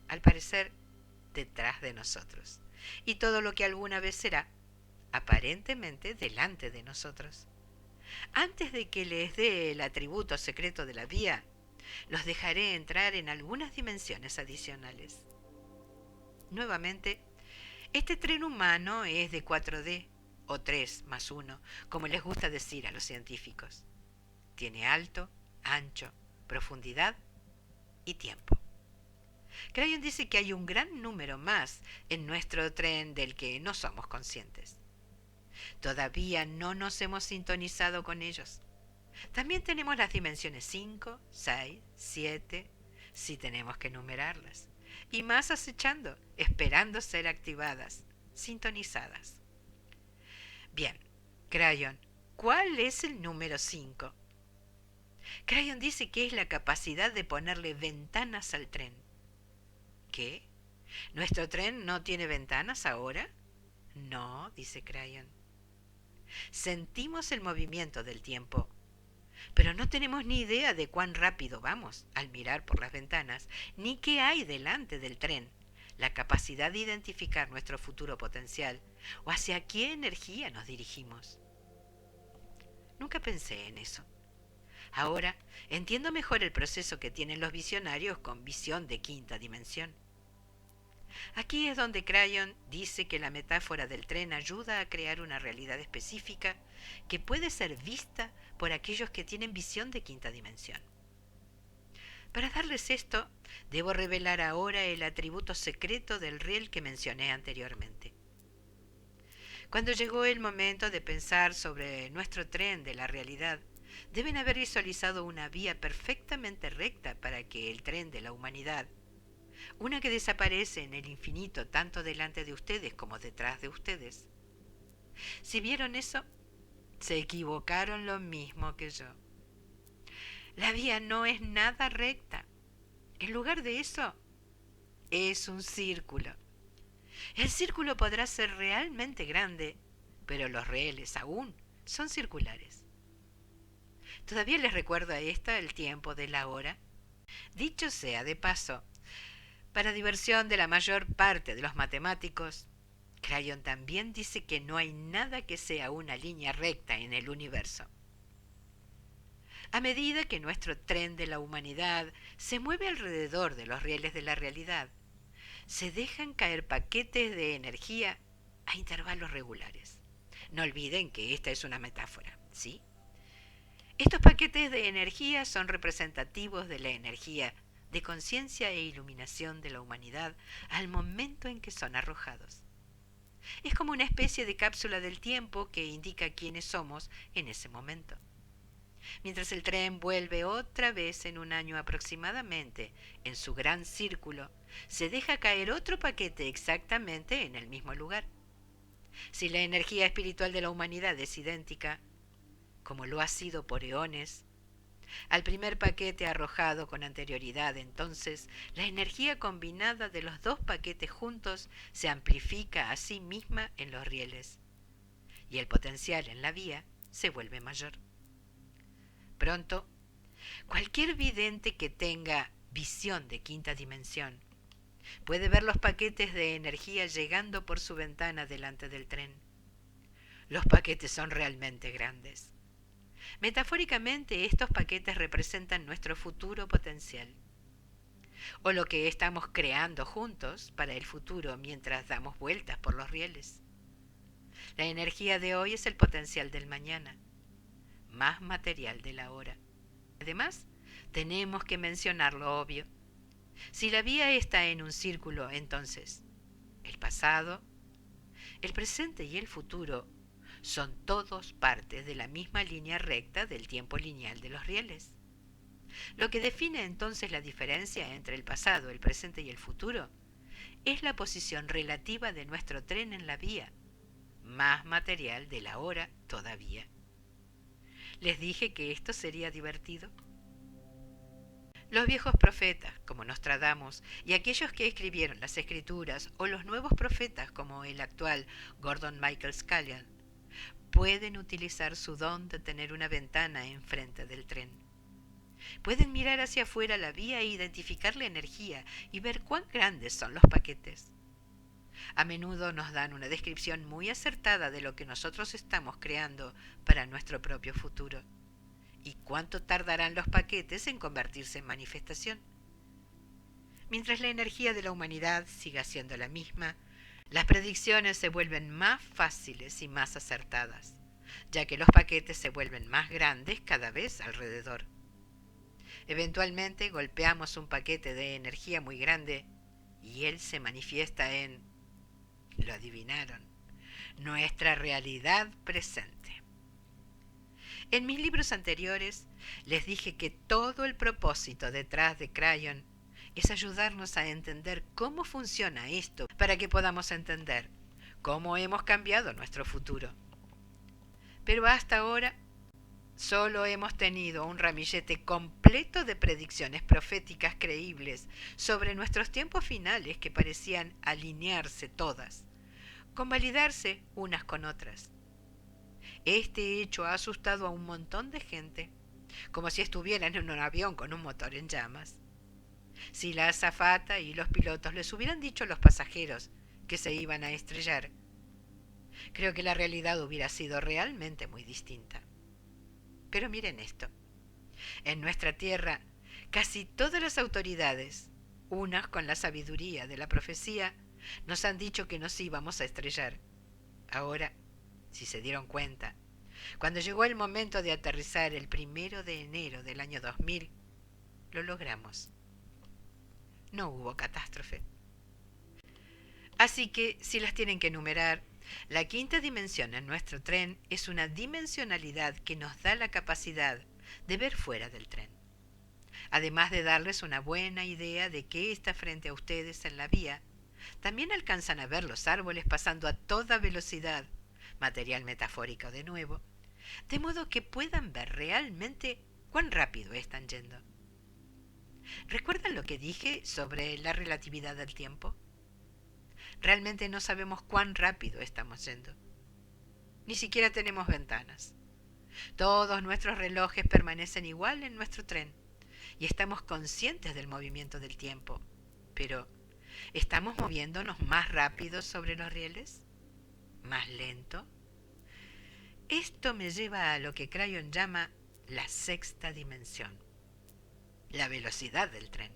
Speaker 1: al parecer, detrás de nosotros, y todo lo que alguna vez será, aparentemente, delante de nosotros. Antes de que les dé el atributo secreto de la vía, los dejaré entrar en algunas dimensiones adicionales. Nuevamente, este tren humano es de 4D, o 3 más 1, como les gusta decir a los científicos. Tiene alto, ancho, profundidad y tiempo. Crayon dice que hay un gran número más en nuestro tren del que no somos conscientes. Todavía no nos hemos sintonizado con ellos. También tenemos las dimensiones 5, 6, 7, si tenemos que numerarlas, y más acechando, esperando ser activadas, sintonizadas. Bien, Crayon, ¿cuál es el número 5? Crayon dice que es la capacidad de ponerle ventanas al tren. ¿Qué? ¿Nuestro tren no tiene ventanas ahora? No, dice Crayon. Sentimos el movimiento del tiempo, pero no tenemos ni idea de cuán rápido vamos al mirar por las ventanas, ni qué hay delante del tren, la capacidad de identificar nuestro futuro potencial o hacia qué energía nos dirigimos. Nunca pensé en eso. Ahora entiendo mejor el proceso que tienen los visionarios con visión de quinta dimensión. Aquí es donde Crayon dice que la metáfora del tren ayuda a crear una realidad específica que puede ser vista por aquellos que tienen visión de quinta dimensión. Para darles esto, debo revelar ahora el atributo secreto del riel que mencioné anteriormente. Cuando llegó el momento de pensar sobre nuestro tren de la realidad, deben haber visualizado una vía perfectamente recta para que el tren de la humanidad, una que desaparece en el infinito tanto delante de ustedes como detrás de ustedes. Si vieron eso, se equivocaron lo mismo que yo. La vía no es nada recta. En lugar de eso, es un círculo. El círculo podrá ser realmente grande, pero los rieles aún son circulares. Todavía les recuerdo a esta el tiempo de la hora. Dicho sea de paso, para diversión de la mayor parte de los matemáticos, Crayon también dice que no hay nada que sea una línea recta en el universo. A medida que nuestro tren de la humanidad se mueve alrededor de los rieles de la realidad, se dejan caer paquetes de energía a intervalos regulares. No olviden que esta es una metáfora, ¿sí? Estos paquetes de energía son representativos de la energía de conciencia e iluminación de la humanidad al momento en que son arrojados. Es como una especie de cápsula del tiempo que indica quiénes somos en ese momento. Mientras el tren vuelve otra vez en un año aproximadamente en su gran círculo, se deja caer otro paquete exactamente en el mismo lugar. Si la energía espiritual de la humanidad es idéntica, como lo ha sido por eones, al primer paquete arrojado con anterioridad, entonces la energía combinada de los dos paquetes juntos se amplifica a sí misma en los rieles, y el potencial en la vía se vuelve mayor. Pronto, cualquier vidente que tenga visión de quinta dimensión puede ver los paquetes de energía llegando por su ventana delante del tren. Los paquetes son realmente grandes. Metafóricamente, estos paquetes representan nuestro futuro potencial, o lo que estamos creando juntos para el futuro mientras damos vueltas por los rieles. La energía de hoy es el potencial del mañana, más material de la hora. Además, tenemos que mencionar lo obvio. Si la vía está en un círculo, entonces el pasado, el presente y el futuro son todos partes de la misma línea recta del tiempo lineal de los rieles. Lo que define entonces la diferencia entre el pasado, el presente y el futuro es la posición relativa de nuestro tren en la vía, más material de la hora todavía. ¿Les dije que esto sería divertido? Los viejos profetas, como Nostradamus, y aquellos que escribieron las escrituras, o los nuevos profetas, como el actual Gordon Michael Scallion, pueden utilizar su don de tener una ventana enfrente del tren. Pueden mirar hacia afuera la vía e identificar la energía y ver cuán grandes son los paquetes. A menudo nos dan una descripción muy acertada de lo que nosotros estamos creando para nuestro propio futuro y cuánto tardarán los paquetes en convertirse en manifestación. Mientras la energía de la humanidad siga siendo la misma, las predicciones se vuelven más fáciles y más acertadas, ya que los paquetes se vuelven más grandes cada vez alrededor. Eventualmente golpeamos un paquete de energía muy grande y él se manifiesta en, lo adivinaron, nuestra realidad presente. En mis libros anteriores les dije que todo el propósito detrás de Crayon es ayudarnos a entender cómo funciona esto para que podamos entender cómo hemos cambiado nuestro futuro. Pero hasta ahora solo hemos tenido un ramillete completo de predicciones proféticas creíbles sobre nuestros tiempos finales que parecían alinearse todas, convalidarse unas con otras. Este hecho ha asustado a un montón de gente, como si estuvieran en un avión con un motor en llamas. Si la azafata y los pilotos les hubieran dicho a los pasajeros que se iban a estrellar, creo que la realidad hubiera sido realmente muy distinta. Pero miren esto. En nuestra tierra, casi todas las autoridades, unas con la sabiduría de la profecía, Nos han dicho que nos íbamos a estrellar. Ahora, si se dieron cuenta, cuando llegó el momento de aterrizar el 1 de enero del año 2000, lo logramos. No hubo catástrofe. Así que, si las tienen que enumerar, la quinta dimensión en nuestro tren es una dimensionalidad que nos da la capacidad de ver fuera del tren, además de darles una buena idea de qué está frente a ustedes en la vía. También alcanzan a ver los árboles pasando a toda velocidad, material metafórico de nuevo, de modo que puedan ver realmente cuán rápido están yendo. ¿Recuerdan lo que dije sobre la relatividad del tiempo? Realmente no sabemos cuán rápido estamos yendo. Ni siquiera tenemos ventanas. Todos nuestros relojes permanecen igual en nuestro tren y estamos conscientes del movimiento del tiempo. Pero, ¿estamos moviéndonos más rápido sobre los rieles? ¿Más lento? Esto me lleva a lo que Crayon llama la sexta dimensión, la velocidad del tren.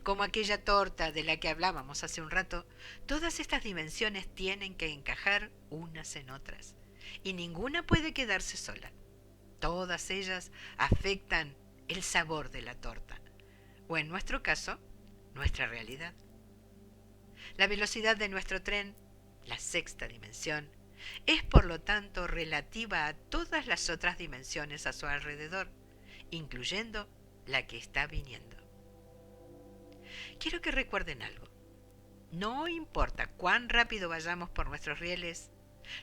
Speaker 1: Como aquella torta de la que hablábamos hace un rato, todas estas dimensiones tienen que encajar unas en otras, y ninguna puede quedarse sola. Todas ellas afectan el sabor de la torta, o en nuestro caso, nuestra realidad. La velocidad de nuestro tren, la sexta dimensión, es por lo tanto relativa a todas las otras dimensiones a su alrededor, incluyendo la que está viniendo. Quiero que recuerden algo. No importa cuán rápido vayamos por nuestros rieles,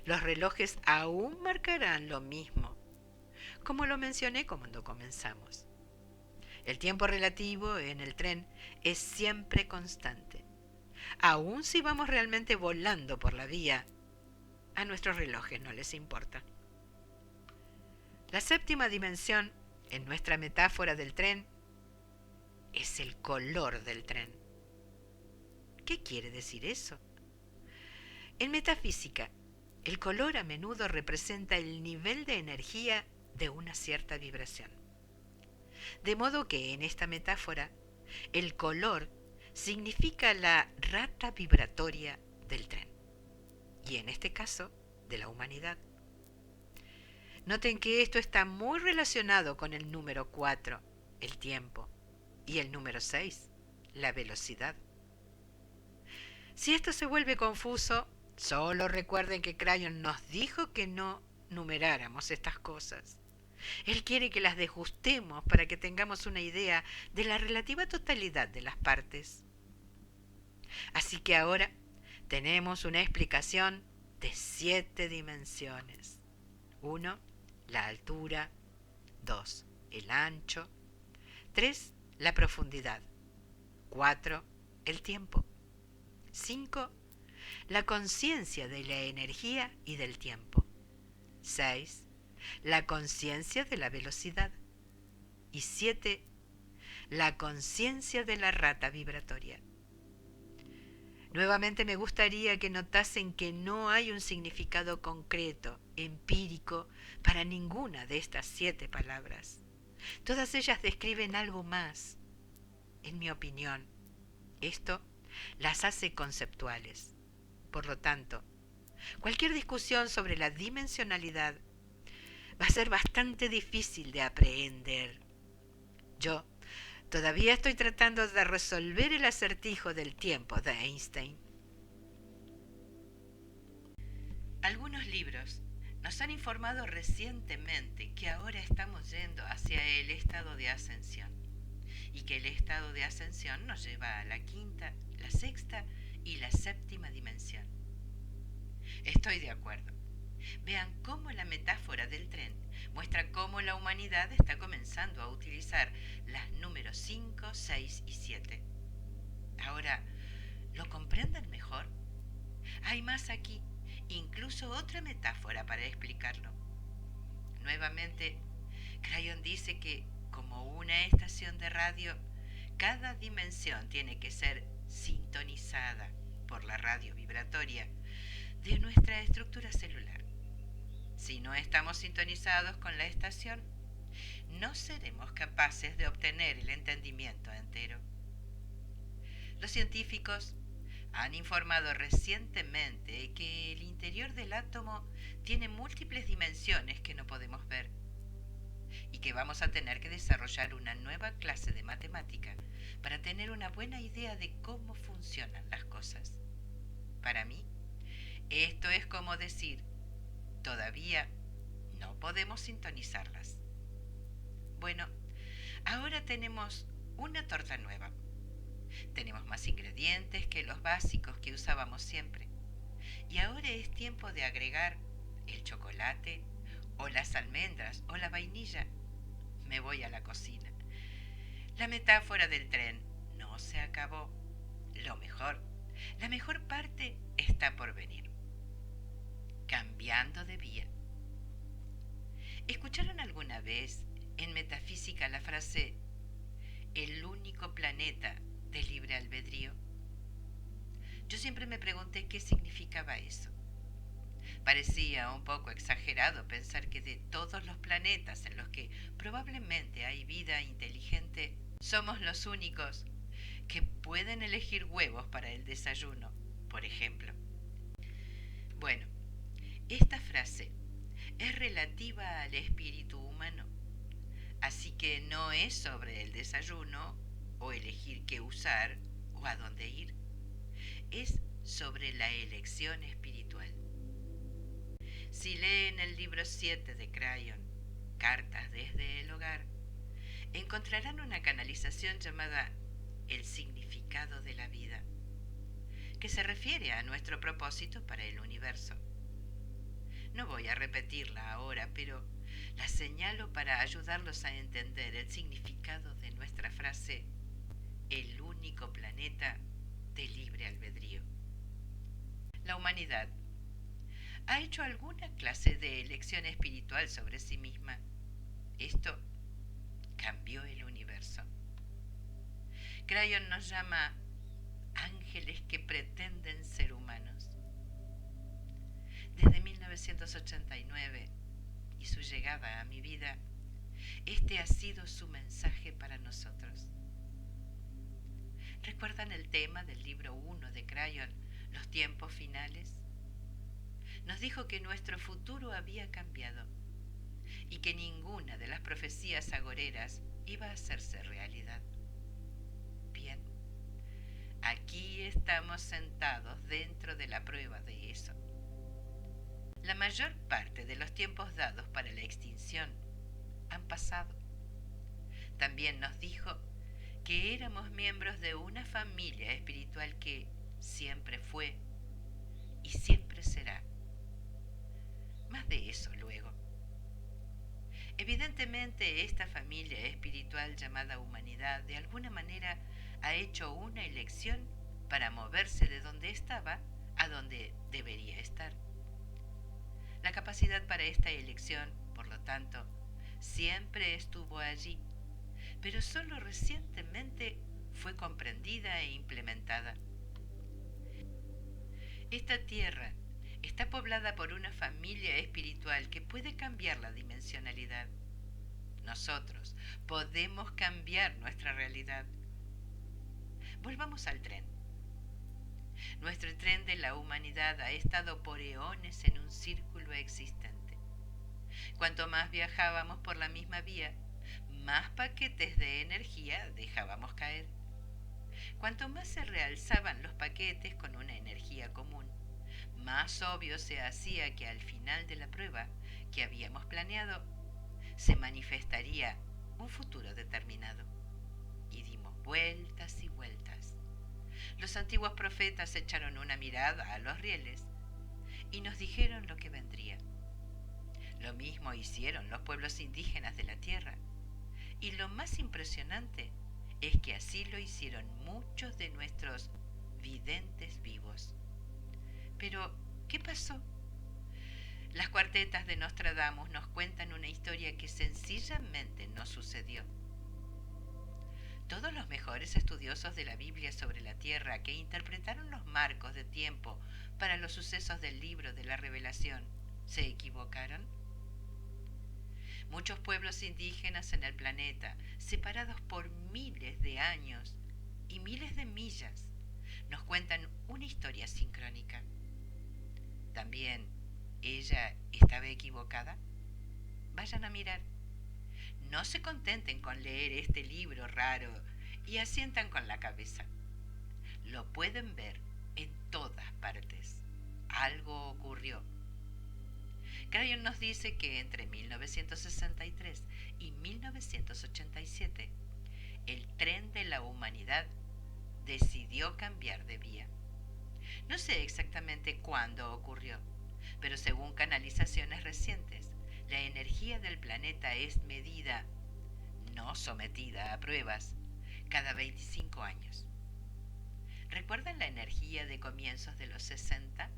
Speaker 1: los relojes aún marcarán lo mismo, como lo mencioné cuando comenzamos. El tiempo relativo en el tren es siempre constante. Aun si vamos realmente volando por la vía, a nuestros relojes no les importa. La séptima dimensión, en nuestra metáfora del tren, es el color del tren. ¿Qué quiere decir eso? En metafísica, el color a menudo representa el nivel de energía de una cierta vibración. De modo que en esta metáfora, el color significa la rata vibratoria del tren, y en este caso, de la humanidad. Noten que esto está muy relacionado con el número 4, el tiempo, y el número 6, la velocidad. Si esto se vuelve confuso, solo recuerden que Crayon nos dijo que no numeráramos estas cosas. Él quiere que las desajustemos para que tengamos una idea de la relativa totalidad de las partes. Así que ahora tenemos una explicación de 7 dimensiones. 1, la altura. 2, el ancho. 3, la profundidad. 4, el tiempo. 5, la conciencia de la energía y del tiempo. 6, la conciencia de la velocidad. Y 7, la conciencia de la rata vibratoria. Nuevamente me gustaría que notasen que no hay un significado concreto, empírico, para ninguna de estas 7 palabras. Todas ellas describen algo más. En mi opinión, esto las hace conceptuales. Por lo tanto, cualquier discusión sobre la dimensionalidad va a ser bastante difícil de aprehender. Yo todavía estoy tratando de resolver el acertijo del tiempo de Einstein. Algunos libros nos han informado recientemente que ahora estamos yendo hacia el estado de ascensión y que el estado de ascensión nos lleva a la quinta, la sexta y la séptima dimensión. Estoy de acuerdo. Vean cómo la metáfora del tren muestra cómo la humanidad está comenzando a utilizar las números 5, 6 y 7. Ahora, ¿lo comprenden mejor? Hay más aquí, incluso otra metáfora para explicarlo. Nuevamente, Crayon dice que, como una estación de radio, cada dimensión tiene que ser sintonizada por la radio vibratoria de nuestra estructura celular. Si no estamos sintonizados con la estación, no seremos capaces de obtener el entendimiento entero. Los científicos Han informado recientemente que el interior del átomo tiene múltiples dimensiones que no podemos ver y que vamos a tener que desarrollar una nueva clase de matemática para tener una buena idea de cómo funcionan las cosas. Para mí, esto es como decir, todavía no podemos sintonizarlas. Bueno, ahora tenemos una torta nueva. Tenemos más ingredientes que los básicos que usábamos siempre. Y ahora es tiempo de agregar el chocolate, o las almendras, o la vainilla. Me voy a la cocina. La metáfora del tren no se acabó. Lo mejor, la mejor parte está por venir. Cambiando de vía. ¿Escucharon alguna vez en metafísica la frase el único planeta de libre albedrío? Yo siempre me pregunté qué significaba eso. Parecía un poco exagerado pensar que de todos los planetas en los que probablemente hay vida inteligente, somos los únicos que pueden elegir huevos para el desayuno, por ejemplo. Bueno, esta frase es relativa al espíritu humano, así que no es sobre el desayuno o elegir qué usar o a dónde ir. Es sobre la elección espiritual. Si leen el libro 7 de Crayon, Cartas desde el Hogar, encontrarán una canalización llamada El significado de la vida, que se refiere a nuestro propósito para el universo. No voy a repetirla ahora, pero la señalo para ayudarlos a entender el significado de nuestra frase el único planeta de libre albedrío. La humanidad ha hecho alguna clase de elección espiritual sobre sí misma. Esto cambió el universo. Crayon nos llama ángeles que pretenden ser humanos. Desde 1989 y su llegada a mi vida, este ha sido su mensaje para nosotros. ¿Recuerdan el tema del libro 1 de Crayon, Los tiempos finales? Nos dijo que nuestro futuro había cambiado y que ninguna de las profecías agoreras iba a hacerse realidad. Bien, aquí estamos sentados dentro de la prueba de eso. La mayor parte de los tiempos dados para la extinción han pasado. También nos dijo que éramos miembros de una familia espiritual que siempre fue y siempre será. Más de eso luego. Evidentemente esta familia espiritual llamada humanidad de alguna manera ha hecho una elección para moverse de donde estaba a donde debería estar. La capacidad para esta elección, por lo tanto, siempre estuvo allí, pero solo recientemente fue comprendida e implementada. Esta tierra está poblada por una familia espiritual que puede cambiar la dimensionalidad. Nosotros podemos cambiar nuestra realidad. Volvamos al tren. Nuestro tren de la humanidad ha estado por eones en un círculo existente. Cuanto más viajábamos por la misma vía, más paquetes de energía dejábamos caer. Cuanto más se realzaban los paquetes con una energía común, más obvio se hacía que al final de la prueba que habíamos planeado, se manifestaría un futuro determinado. Y dimos vueltas y vueltas. Los antiguos profetas echaron una mirada a los rieles y nos dijeron lo que vendría. Lo mismo hicieron los pueblos indígenas de la tierra. Y lo más impresionante es que así lo hicieron muchos de nuestros videntes vivos. Pero, ¿qué pasó? Las cuartetas de Nostradamus nos cuentan una historia que sencillamente no sucedió. Todos los mejores estudiosos de la Biblia sobre la Tierra que interpretaron los marcos de tiempo para los sucesos del libro de la Revelación, ¿se equivocaron? Muchos pueblos indígenas en el planeta, separados por miles de años y miles de millas, nos cuentan una historia sincrónica. ¿También ella estaba equivocada? Vayan a mirar. No se contenten con leer este libro raro y asientan con la cabeza. Lo pueden ver en todas partes. Algo ocurrió. Crayon nos dice que entre 1963 y 1987 el tren de la humanidad decidió cambiar de vía. No sé exactamente cuándo ocurrió, pero según canalizaciones recientes, la energía del planeta es medida, no sometida a pruebas, cada 25 años. ¿Recuerdan la energía de comienzos de los 60?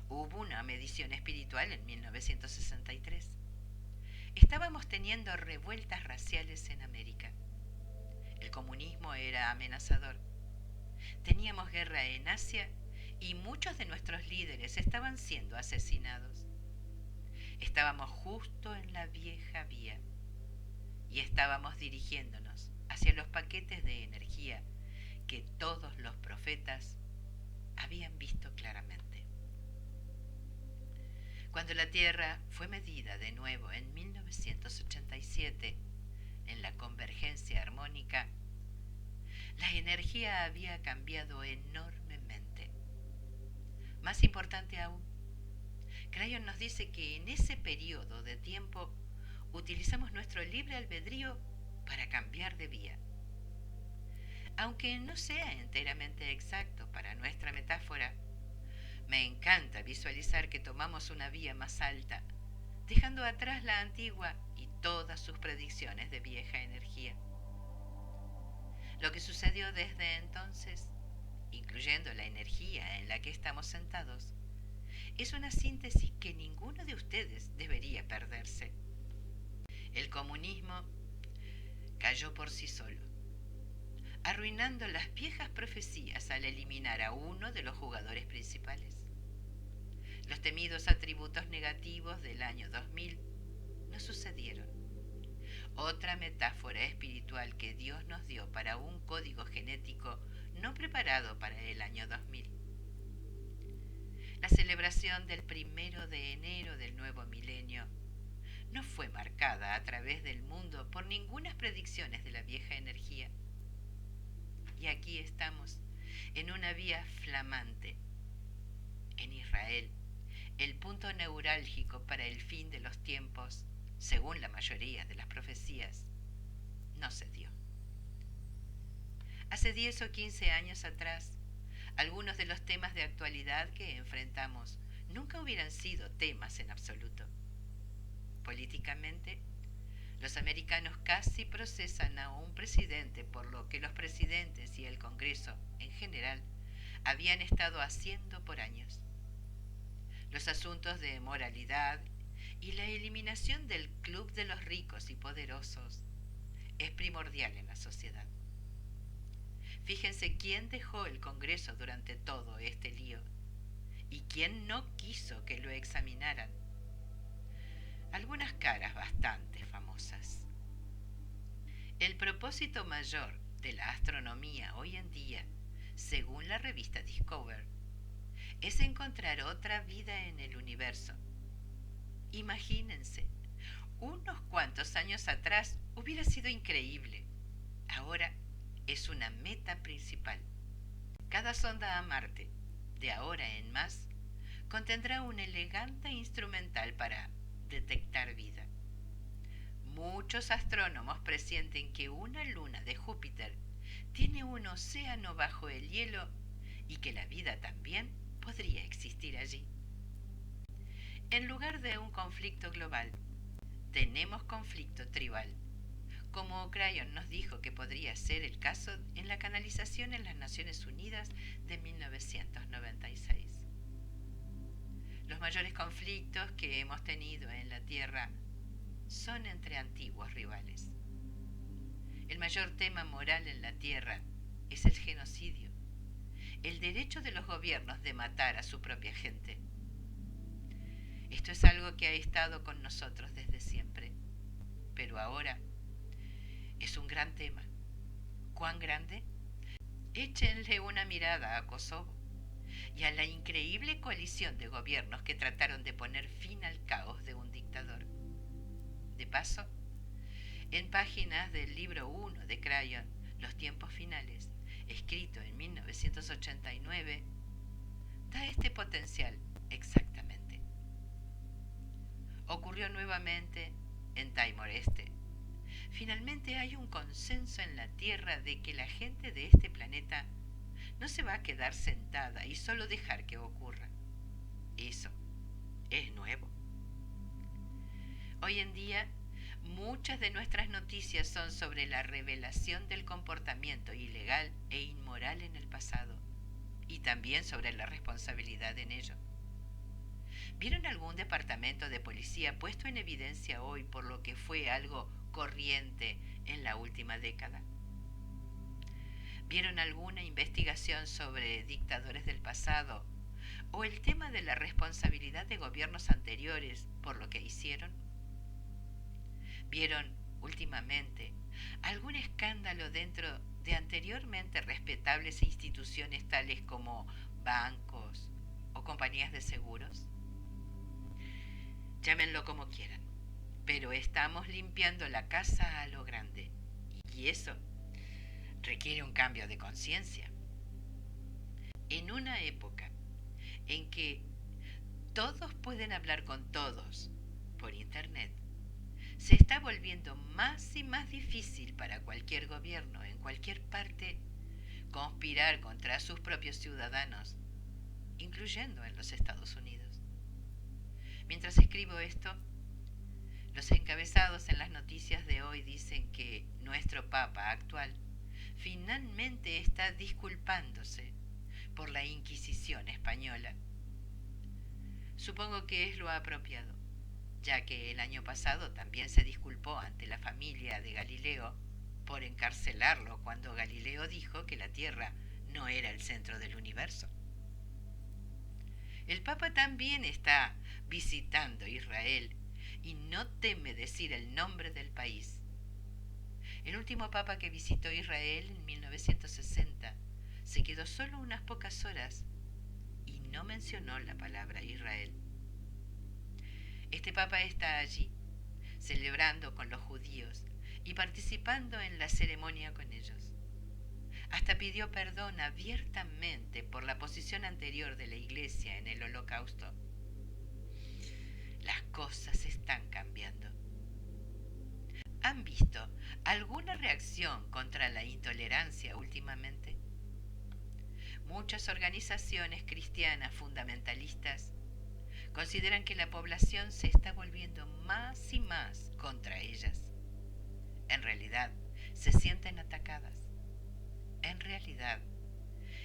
Speaker 1: Hubo una medición espiritual en 1963. Estábamos teniendo revueltas raciales en América. El comunismo era amenazador. Teníamos guerra en Asia y muchos de nuestros líderes estaban siendo asesinados. Estábamos justo en la vieja vía y estábamos dirigiéndonos hacia los paquetes de energía que todos los profetas habían visto claramente. Cuando la Tierra fue medida de nuevo en 1987 en la convergencia armónica, la energía había cambiado enormemente. Más importante aún, Crayon nos dice que en ese periodo de tiempo utilizamos nuestro libre albedrío para cambiar de vía. Aunque no sea enteramente exacto para nuestra metáfora, me encanta visualizar que tomamos una vía más alta, dejando atrás la antigua y todas sus predicciones de vieja energía. Lo que sucedió desde entonces, incluyendo la energía en la que estamos sentados, es una síntesis que ninguno de ustedes debería perderse. El comunismo cayó por sí solo, arruinando las viejas profecías al eliminar a uno de los jugadores principales. Los temidos atributos negativos del año 2000 no sucedieron. Otra metáfora espiritual que Dios nos dio para un código genético no preparado para el año 2000. La celebración del 1 de enero del nuevo milenio no fue marcada a través del mundo por ninguna predicciones de la vieja energía. Y aquí estamos, en una vía flamante. En Israel, el punto neurálgico para el fin de los tiempos, según la mayoría de las profecías, no se dio. Hace 10 o 15 años atrás, algunos de los temas de actualidad que enfrentamos nunca hubieran sido temas en absoluto. Políticamente, los americanos casi procesan a un presidente por lo que los presidentes y el Congreso, en general, habían estado haciendo por años. Los asuntos de moralidad y la eliminación del club de los ricos y poderosos es primordial en la sociedad. Fíjense quién dejó el Congreso durante todo este lío y quién no quiso que lo examinaran. Algunas caras bastante famosas. El propósito mayor de la astronomía hoy en día, según la revista Discover, es encontrar otra vida en el universo. Imagínense, unos cuantos años atrás hubiera sido increíble. Ahora es una meta principal. Cada sonda a Marte, de ahora en más, contendrá un elegante instrumental para detectar vida. Muchos astrónomos presienten que una luna de Júpiter tiene un océano bajo el hielo y que la vida también podría existir allí. En lugar de un conflicto global, tenemos conflicto tribal, como Crayon nos dijo que podría ser el caso en la canalización en las Naciones Unidas de 1996. Los mayores conflictos que hemos tenido en la Tierra son entre antiguos rivales. El mayor tema moral en la Tierra es el genocidio, el derecho de los gobiernos de matar a su propia gente. Esto es algo que ha estado con nosotros desde siempre, pero ahora es un gran tema. ¿Cuán grande? Échenle una mirada a Kosovo y a la increíble coalición de gobiernos que trataron de poner fin al caos de un dictador. De paso, en páginas del libro 1 de Crayon, Los tiempos finales, escrito en 1989, da este potencial exactamente. Ocurrió nuevamente en Timor Este. Finalmente hay un consenso en la Tierra de que la gente de este planeta no se va a quedar sentada y solo dejar que ocurra. Eso es nuevo. Hoy en día, muchas de nuestras noticias son sobre la revelación del comportamiento ilegal e inmoral en el pasado y también sobre la responsabilidad en ello. ¿Vieron algún departamento de policía puesto en evidencia hoy por lo que fue algo corriente en la última década? ¿Vieron alguna investigación sobre dictadores del pasado o el tema de la responsabilidad de gobiernos anteriores por lo que hicieron? ¿Vieron últimamente algún escándalo dentro de anteriormente respetables instituciones tales como bancos o compañías de seguros? Llámenlo como quieran, pero estamos limpiando la casa a lo grande y eso requiere un cambio de conciencia. En una época en que todos pueden hablar con todos por internet, se está volviendo más y más difícil para cualquier gobierno en cualquier parte conspirar contra sus propios ciudadanos, incluyendo en los Estados Unidos. Mientras escribo esto, los encabezados en las noticias de hoy dicen que nuestro Papa actual finalmente está disculpándose por la Inquisición española. Supongo que es lo apropiado, ya que el año pasado también se disculpó ante la familia de Galileo por encarcelarlo cuando Galileo dijo que la Tierra no era el centro del universo. El Papa también está visitando Israel y no teme decir el nombre del país. El último Papa que visitó Israel en 1960 se quedó solo unas pocas horas y no mencionó la palabra Israel. Este Papa está allí, celebrando con los judíos y participando en la ceremonia con ellos. Hasta pidió perdón abiertamente por la posición anterior de la Iglesia en el Holocausto. Las cosas están cambiando. ¿Han visto alguna reacción contra la intolerancia últimamente? Muchas organizaciones cristianas fundamentalistas consideran que la población se está volviendo más y más contra ellas. En realidad, se sienten atacadas. En realidad,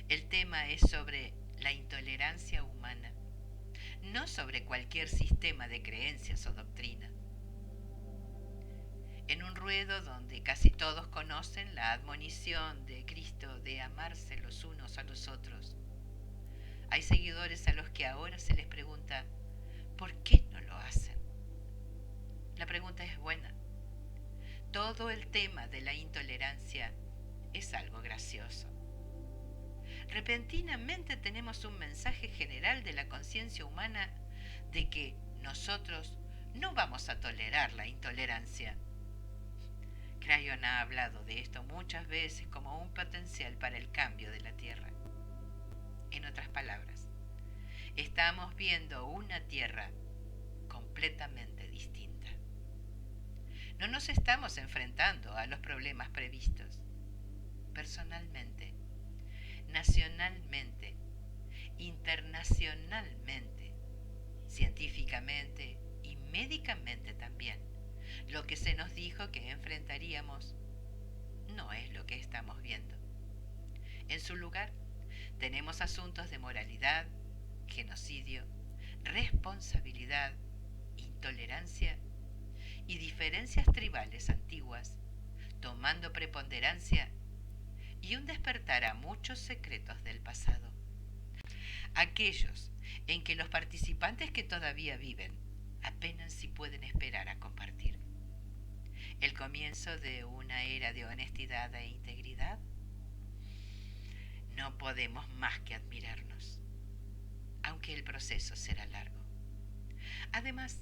Speaker 1: el tema es sobre la intolerancia humana, no sobre cualquier sistema de creencias o doctrina. En un ruedo donde casi todos conocen la admonición de Cristo de amarse los unos a los otros, hay seguidores a los que ahora se les pregunta, ¿por qué no lo hacen? La pregunta es buena. Todo el tema de la intolerancia es algo gracioso. Repentinamente tenemos un mensaje general de la conciencia humana de que nosotros no vamos a tolerar la intolerancia. Crayon ha hablado de esto muchas veces como un potencial para el cambio de la Tierra. En otras palabras, estamos viendo una Tierra completamente distinta. No nos estamos enfrentando a los problemas previstos. Personalmente, nacionalmente, internacionalmente, científicamente y médicamente también, lo que se nos dijo que enfrentaríamos no es lo que estamos viendo. En su lugar, tenemos asuntos de moralidad, genocidio, responsabilidad, intolerancia y diferencias tribales antiguas, tomando preponderancia y un despertar a muchos secretos del pasado. Aquellos en que los participantes que todavía viven apenas si pueden esperar a compartir. El comienzo de una era de honestidad e integridad. No podemos más que admirarnos, aunque el proceso será largo. Además,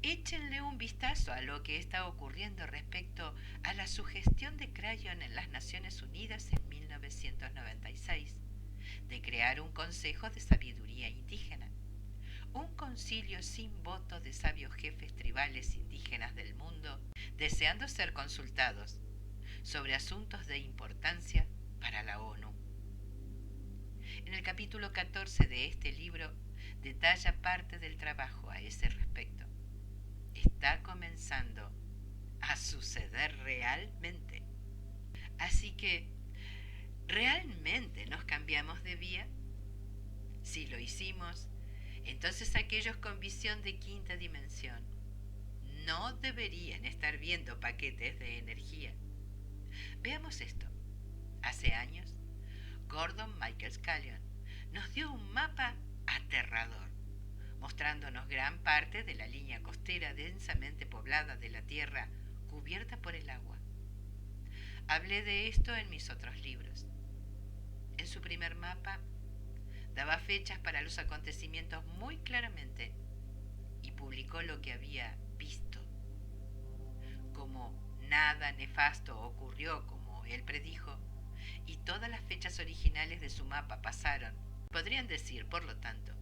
Speaker 1: échenle un vistazo a lo que está ocurriendo respecto a la sugestión de Crayon en las Naciones Unidas en 1996 de crear un Consejo de Sabiduría Indígena, un concilio sin voto de sabios jefes tribales indígenas del mundo, deseando ser consultados sobre asuntos de importancia para la ONU. En el capítulo 14 de este libro detalla parte del trabajo a ese respecto. Está comenzando a suceder realmente. Así que, ¿realmente nos cambiamos de vía? Si lo hicimos, entonces aquellos con visión de quinta dimensión no deberían estar viendo paquetes de energía. Veamos esto. Hace años, Gordon Michael Scallion nos dio un mapa aterrador, mostrándonos gran parte de la línea costera densamente poblada de la Tierra cubierta por el agua. Hablé de esto en mis otros libros. En su primer mapa, daba fechas para los acontecimientos muy claramente y publicó lo que había visto. Como nada nefasto ocurrió como él predijo, y todas las fechas originales de su mapa pasaron, podrían decir, por lo tanto,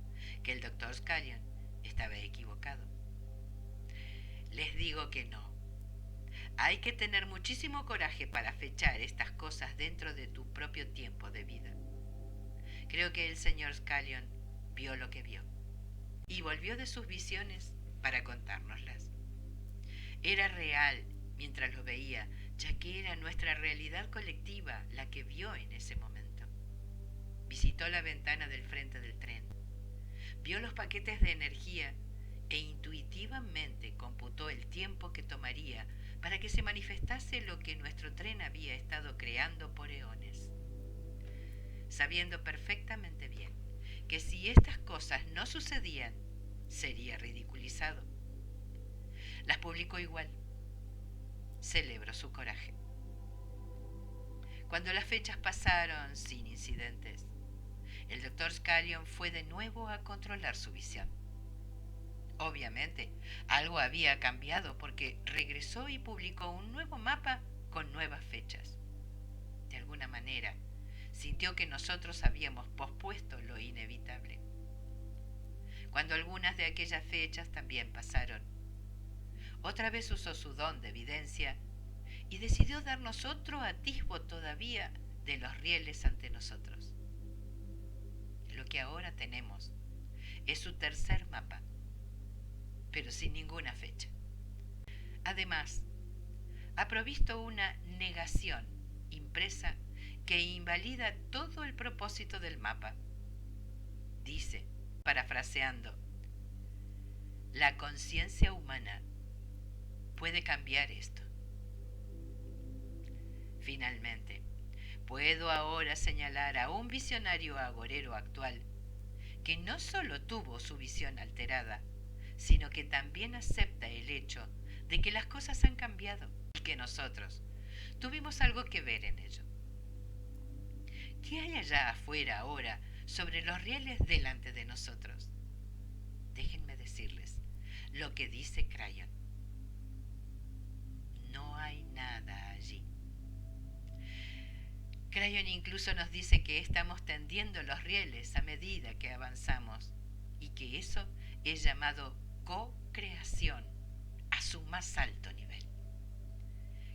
Speaker 1: que el Dr. Scallion estaba equivocado. Les digo que no. Hay que tener muchísimo coraje para fechar estas cosas dentro de tu propio tiempo de vida. Creo que el señor Scallion vio lo que vio y volvió de sus visiones para contárnoslas. Era real mientras lo veía, ya que era nuestra realidad colectiva la que vio en ese momento. Visitó la ventana del frente del tren, vio los paquetes de energía e intuitivamente computó el tiempo que tomaría para que se manifestase lo que nuestro tren había estado creando por eones, sabiendo perfectamente bien que si estas cosas no sucedían, sería ridiculizado. Las publicó igual. Celebro su coraje. Cuando las fechas pasaron sin incidentes, el Dr. Scallion fue de nuevo a controlar su visión. Obviamente, algo había cambiado porque regresó y publicó un nuevo mapa con nuevas fechas. De alguna manera, sintió que nosotros habíamos pospuesto lo inevitable. Cuando algunas de aquellas fechas también pasaron, otra vez usó su don de evidencia y decidió darnos otro atisbo todavía de los rieles ante nosotros. Lo que ahora tenemos es su tercer mapa, pero sin ninguna fecha. Además, ha provisto una negación impresa que invalida todo el propósito del mapa. Dice, parafraseando, la conciencia humana puede cambiar esto. Finalmente, puedo ahora señalar a un visionario agorero actual que no solo tuvo su visión alterada, sino que también acepta el hecho de que las cosas han cambiado y que nosotros tuvimos algo que ver en ello. ¿Qué hay allá afuera ahora sobre los rieles delante de nosotros? Déjenme decirles lo que dice Crayon. No hay nada allí. Crayon incluso nos dice que estamos tendiendo los rieles a medida que avanzamos y que eso es llamado co-creación a su más alto nivel.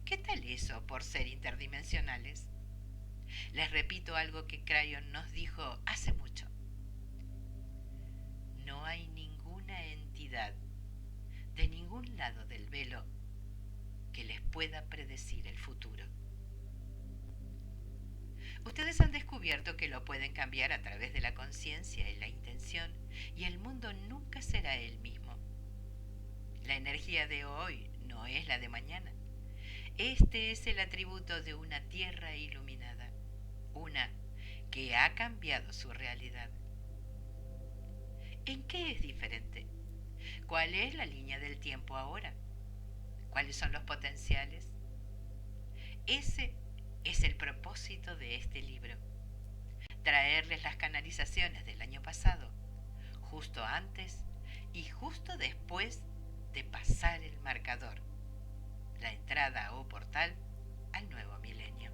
Speaker 1: ¿Qué tal eso por ser interdimensionales? Les repito algo que Crayon nos dijo hace mucho. No hay ninguna entidad de ningún lado del velo que les pueda predecir el futuro. Ustedes han descubierto que lo pueden cambiar a través de la conciencia y la intención, y el mundo nunca será el mismo. La energía de hoy no es la de mañana. Este es el atributo de una tierra iluminada, una que ha cambiado su realidad. ¿En qué es diferente? ¿Cuál es la línea del tiempo ahora? ¿Cuáles son los potenciales? Ese es el propósito de este libro. traerles las canalizaciones del año pasado, justo antes y justo después de pasar el marcador, la entrada o portal al nuevo milenio.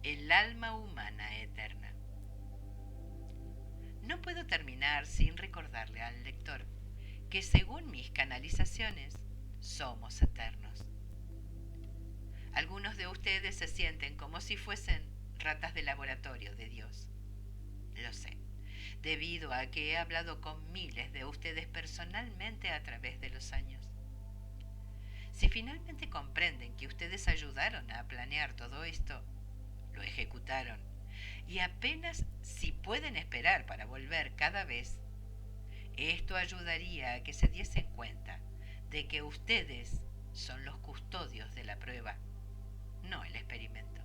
Speaker 1: El alma humana eterna. No puedo terminar sin recordarle al lector que según mis canalizaciones somos eternos. Algunos de ustedes se sienten como si fuesen ratas de laboratorio de Dios. Lo sé, debido a que he hablado con miles de ustedes personalmente a través de los años. Si finalmente comprenden que ustedes ayudaron a planear todo esto, lo ejecutaron, y apenas si pueden esperar para volver cada vez, esto ayudaría a que se diesen cuenta de que ustedes son los custodios de la prueba, no el experimento.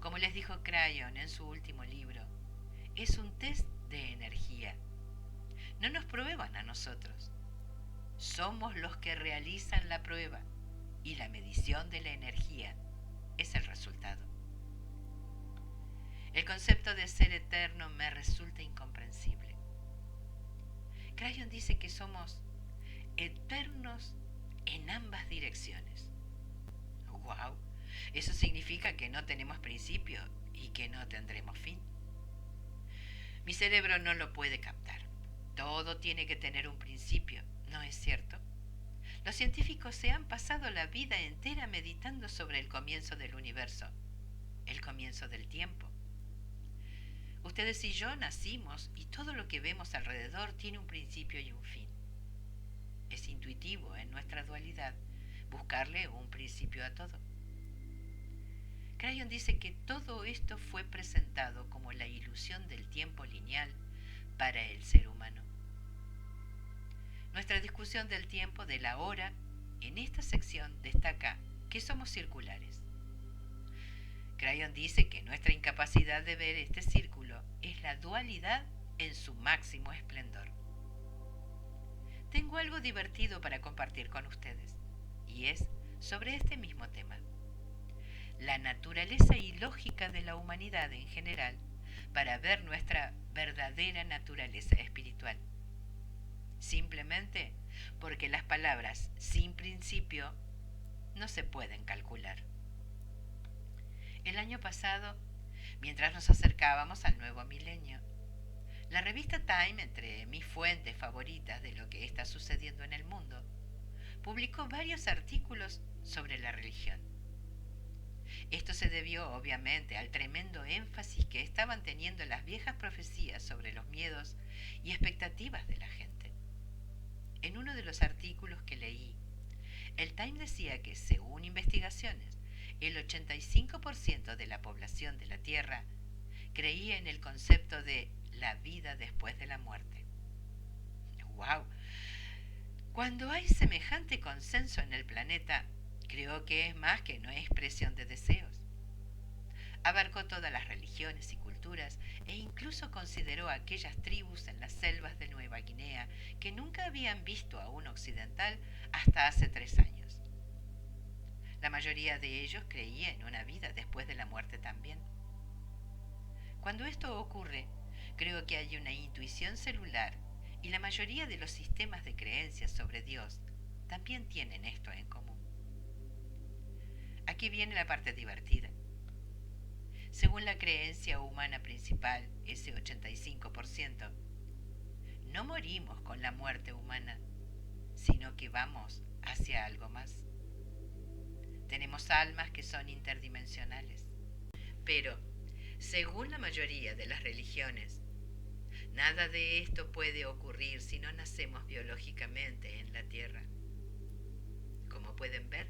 Speaker 1: Como les dijo Crayon en su último libro, es un test de energía. No nos prueban a nosotros. Somos los que realizan la prueba y la medición de la energía es el resultado. El concepto de ser eterno me resulta incomprensible. Crayon dice que somos eternos en ambas direcciones. ¡Wow! Eso significa que no tenemos principio y que no tendremos fin. Mi cerebro no lo puede captar. Todo tiene que tener un principio, ¿no es cierto? Los científicos se han pasado la vida entera meditando sobre el comienzo del universo, el comienzo del tiempo. Ustedes y yo nacimos y todo lo que vemos alrededor tiene un principio y un fin. Es intuitivo en nuestra dualidad buscarle un principio a todo. Crayon dice que todo esto fue presentado como la ilusión del tiempo lineal para el ser humano. Nuestra discusión del tiempo de la hora en esta sección destaca que somos circulares. Crayon dice que nuestra incapacidad de ver este círculo es la dualidad en su máximo esplendor. Tengo algo divertido para compartir con ustedes, y es sobre este mismo tema. La naturaleza ilógica de la humanidad en general para ver nuestra verdadera naturaleza espiritual. Simplemente porque las palabras sin principio no se pueden calcular. El año pasado, mientras nos acercábamos al nuevo milenio, la revista Time, entre mis fuentes favoritas de lo que está sucediendo en el mundo, publicó varios artículos sobre la religión. Esto se debió obviamente al tremendo énfasis que estaban teniendo las viejas profecías sobre los miedos y expectativas de la gente. En uno de los artículos que leí, el Time decía que, según investigaciones, el 85% de la población de la Tierra creía en el concepto de la vida después de la muerte. ¡Wow! Cuando hay semejante consenso en el planeta, creo que es más que no expresión de deseos. Abarcó todas las religiones y culturas e incluso consideró a aquellas tribus en las selvas de Nueva Guinea que nunca habían visto a un occidental hasta hace 3 años. La mayoría de ellos creía en una vida después de la muerte también. Cuando esto ocurre, creo que hay una intuición celular y la mayoría de los sistemas de creencias sobre Dios también tienen esto en común. Aquí viene la parte divertida. Según la creencia humana principal, ese 85%, no morimos con la muerte humana, sino que vamos hacia algo más. Tenemos almas que son interdimensionales. Pero, según la mayoría de las religiones, nada de esto puede ocurrir si no nacemos biológicamente en la Tierra. Como pueden ver,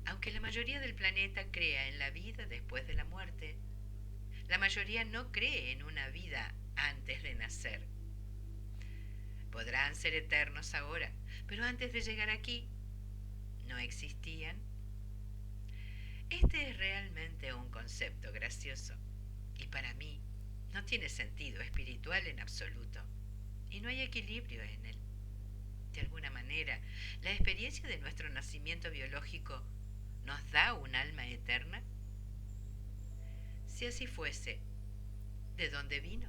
Speaker 1: aunque la mayoría del planeta crea en la vida después de la muerte, la mayoría no cree en una vida antes de nacer. Podrán ser eternos ahora, pero antes de llegar aquí, ¿no existían? Este es realmente un concepto gracioso y para mí no tiene sentido espiritual en absoluto y no hay equilibrio en él. De alguna manera, la experiencia de nuestro nacimiento biológico nos da un alma eterna. Si así fuese, ¿de dónde vino?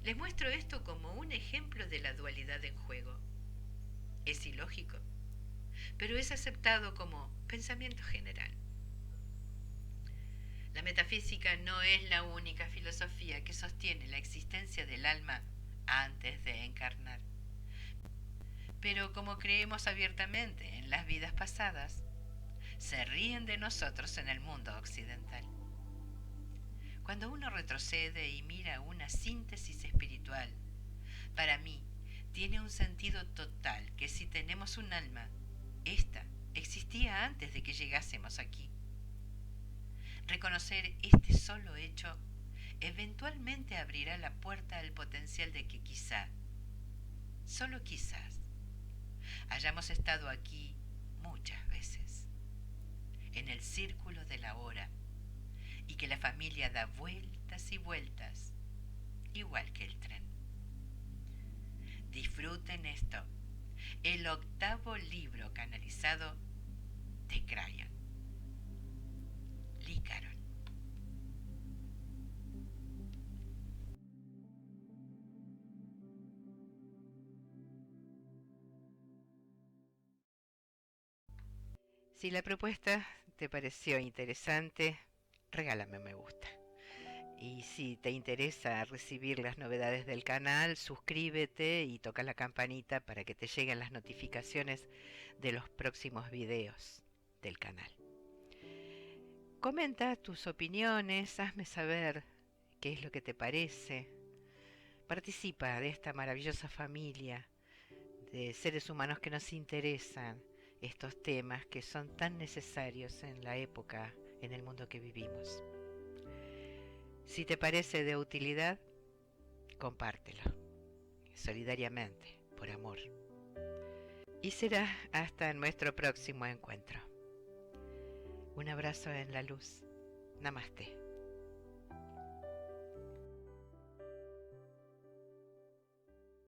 Speaker 1: Les muestro esto como un ejemplo de la dualidad en juego. Es ilógico, pero es aceptado como pensamiento general. La metafísica no es la única filosofía que sostiene la existencia del alma antes de encarnar. Pero como creemos abiertamente en las vidas pasadas, se ríen de nosotros en el mundo occidental. Cuando uno retrocede y mira una síntesis espiritual, para mí tiene un sentido total que si tenemos un alma, ésta existía antes de que llegásemos aquí. Reconocer este solo hecho eventualmente abrirá la puerta al potencial de que quizá, solo quizás, hayamos estado aquí muchas veces, en el círculo de la hora, y que la familia da vueltas y vueltas, igual que el tren. Disfruten esto, el octavo libro canalizado de Crayon. Lee Carroll. Si la propuesta te pareció interesante, regálame un me gusta. Y si te interesa recibir las novedades del canal, suscríbete y toca la campanita para que te lleguen las notificaciones de los próximos videos del canal. Comenta tus opiniones, hazme saber qué es lo que te parece. Participa de esta maravillosa familia de seres humanos que nos interesan estos temas que son tan necesarios en la época, en el mundo que vivimos. Si te parece de utilidad, compártelo, solidariamente, por amor. Y será hasta nuestro próximo encuentro. Un abrazo en la luz. Namaste.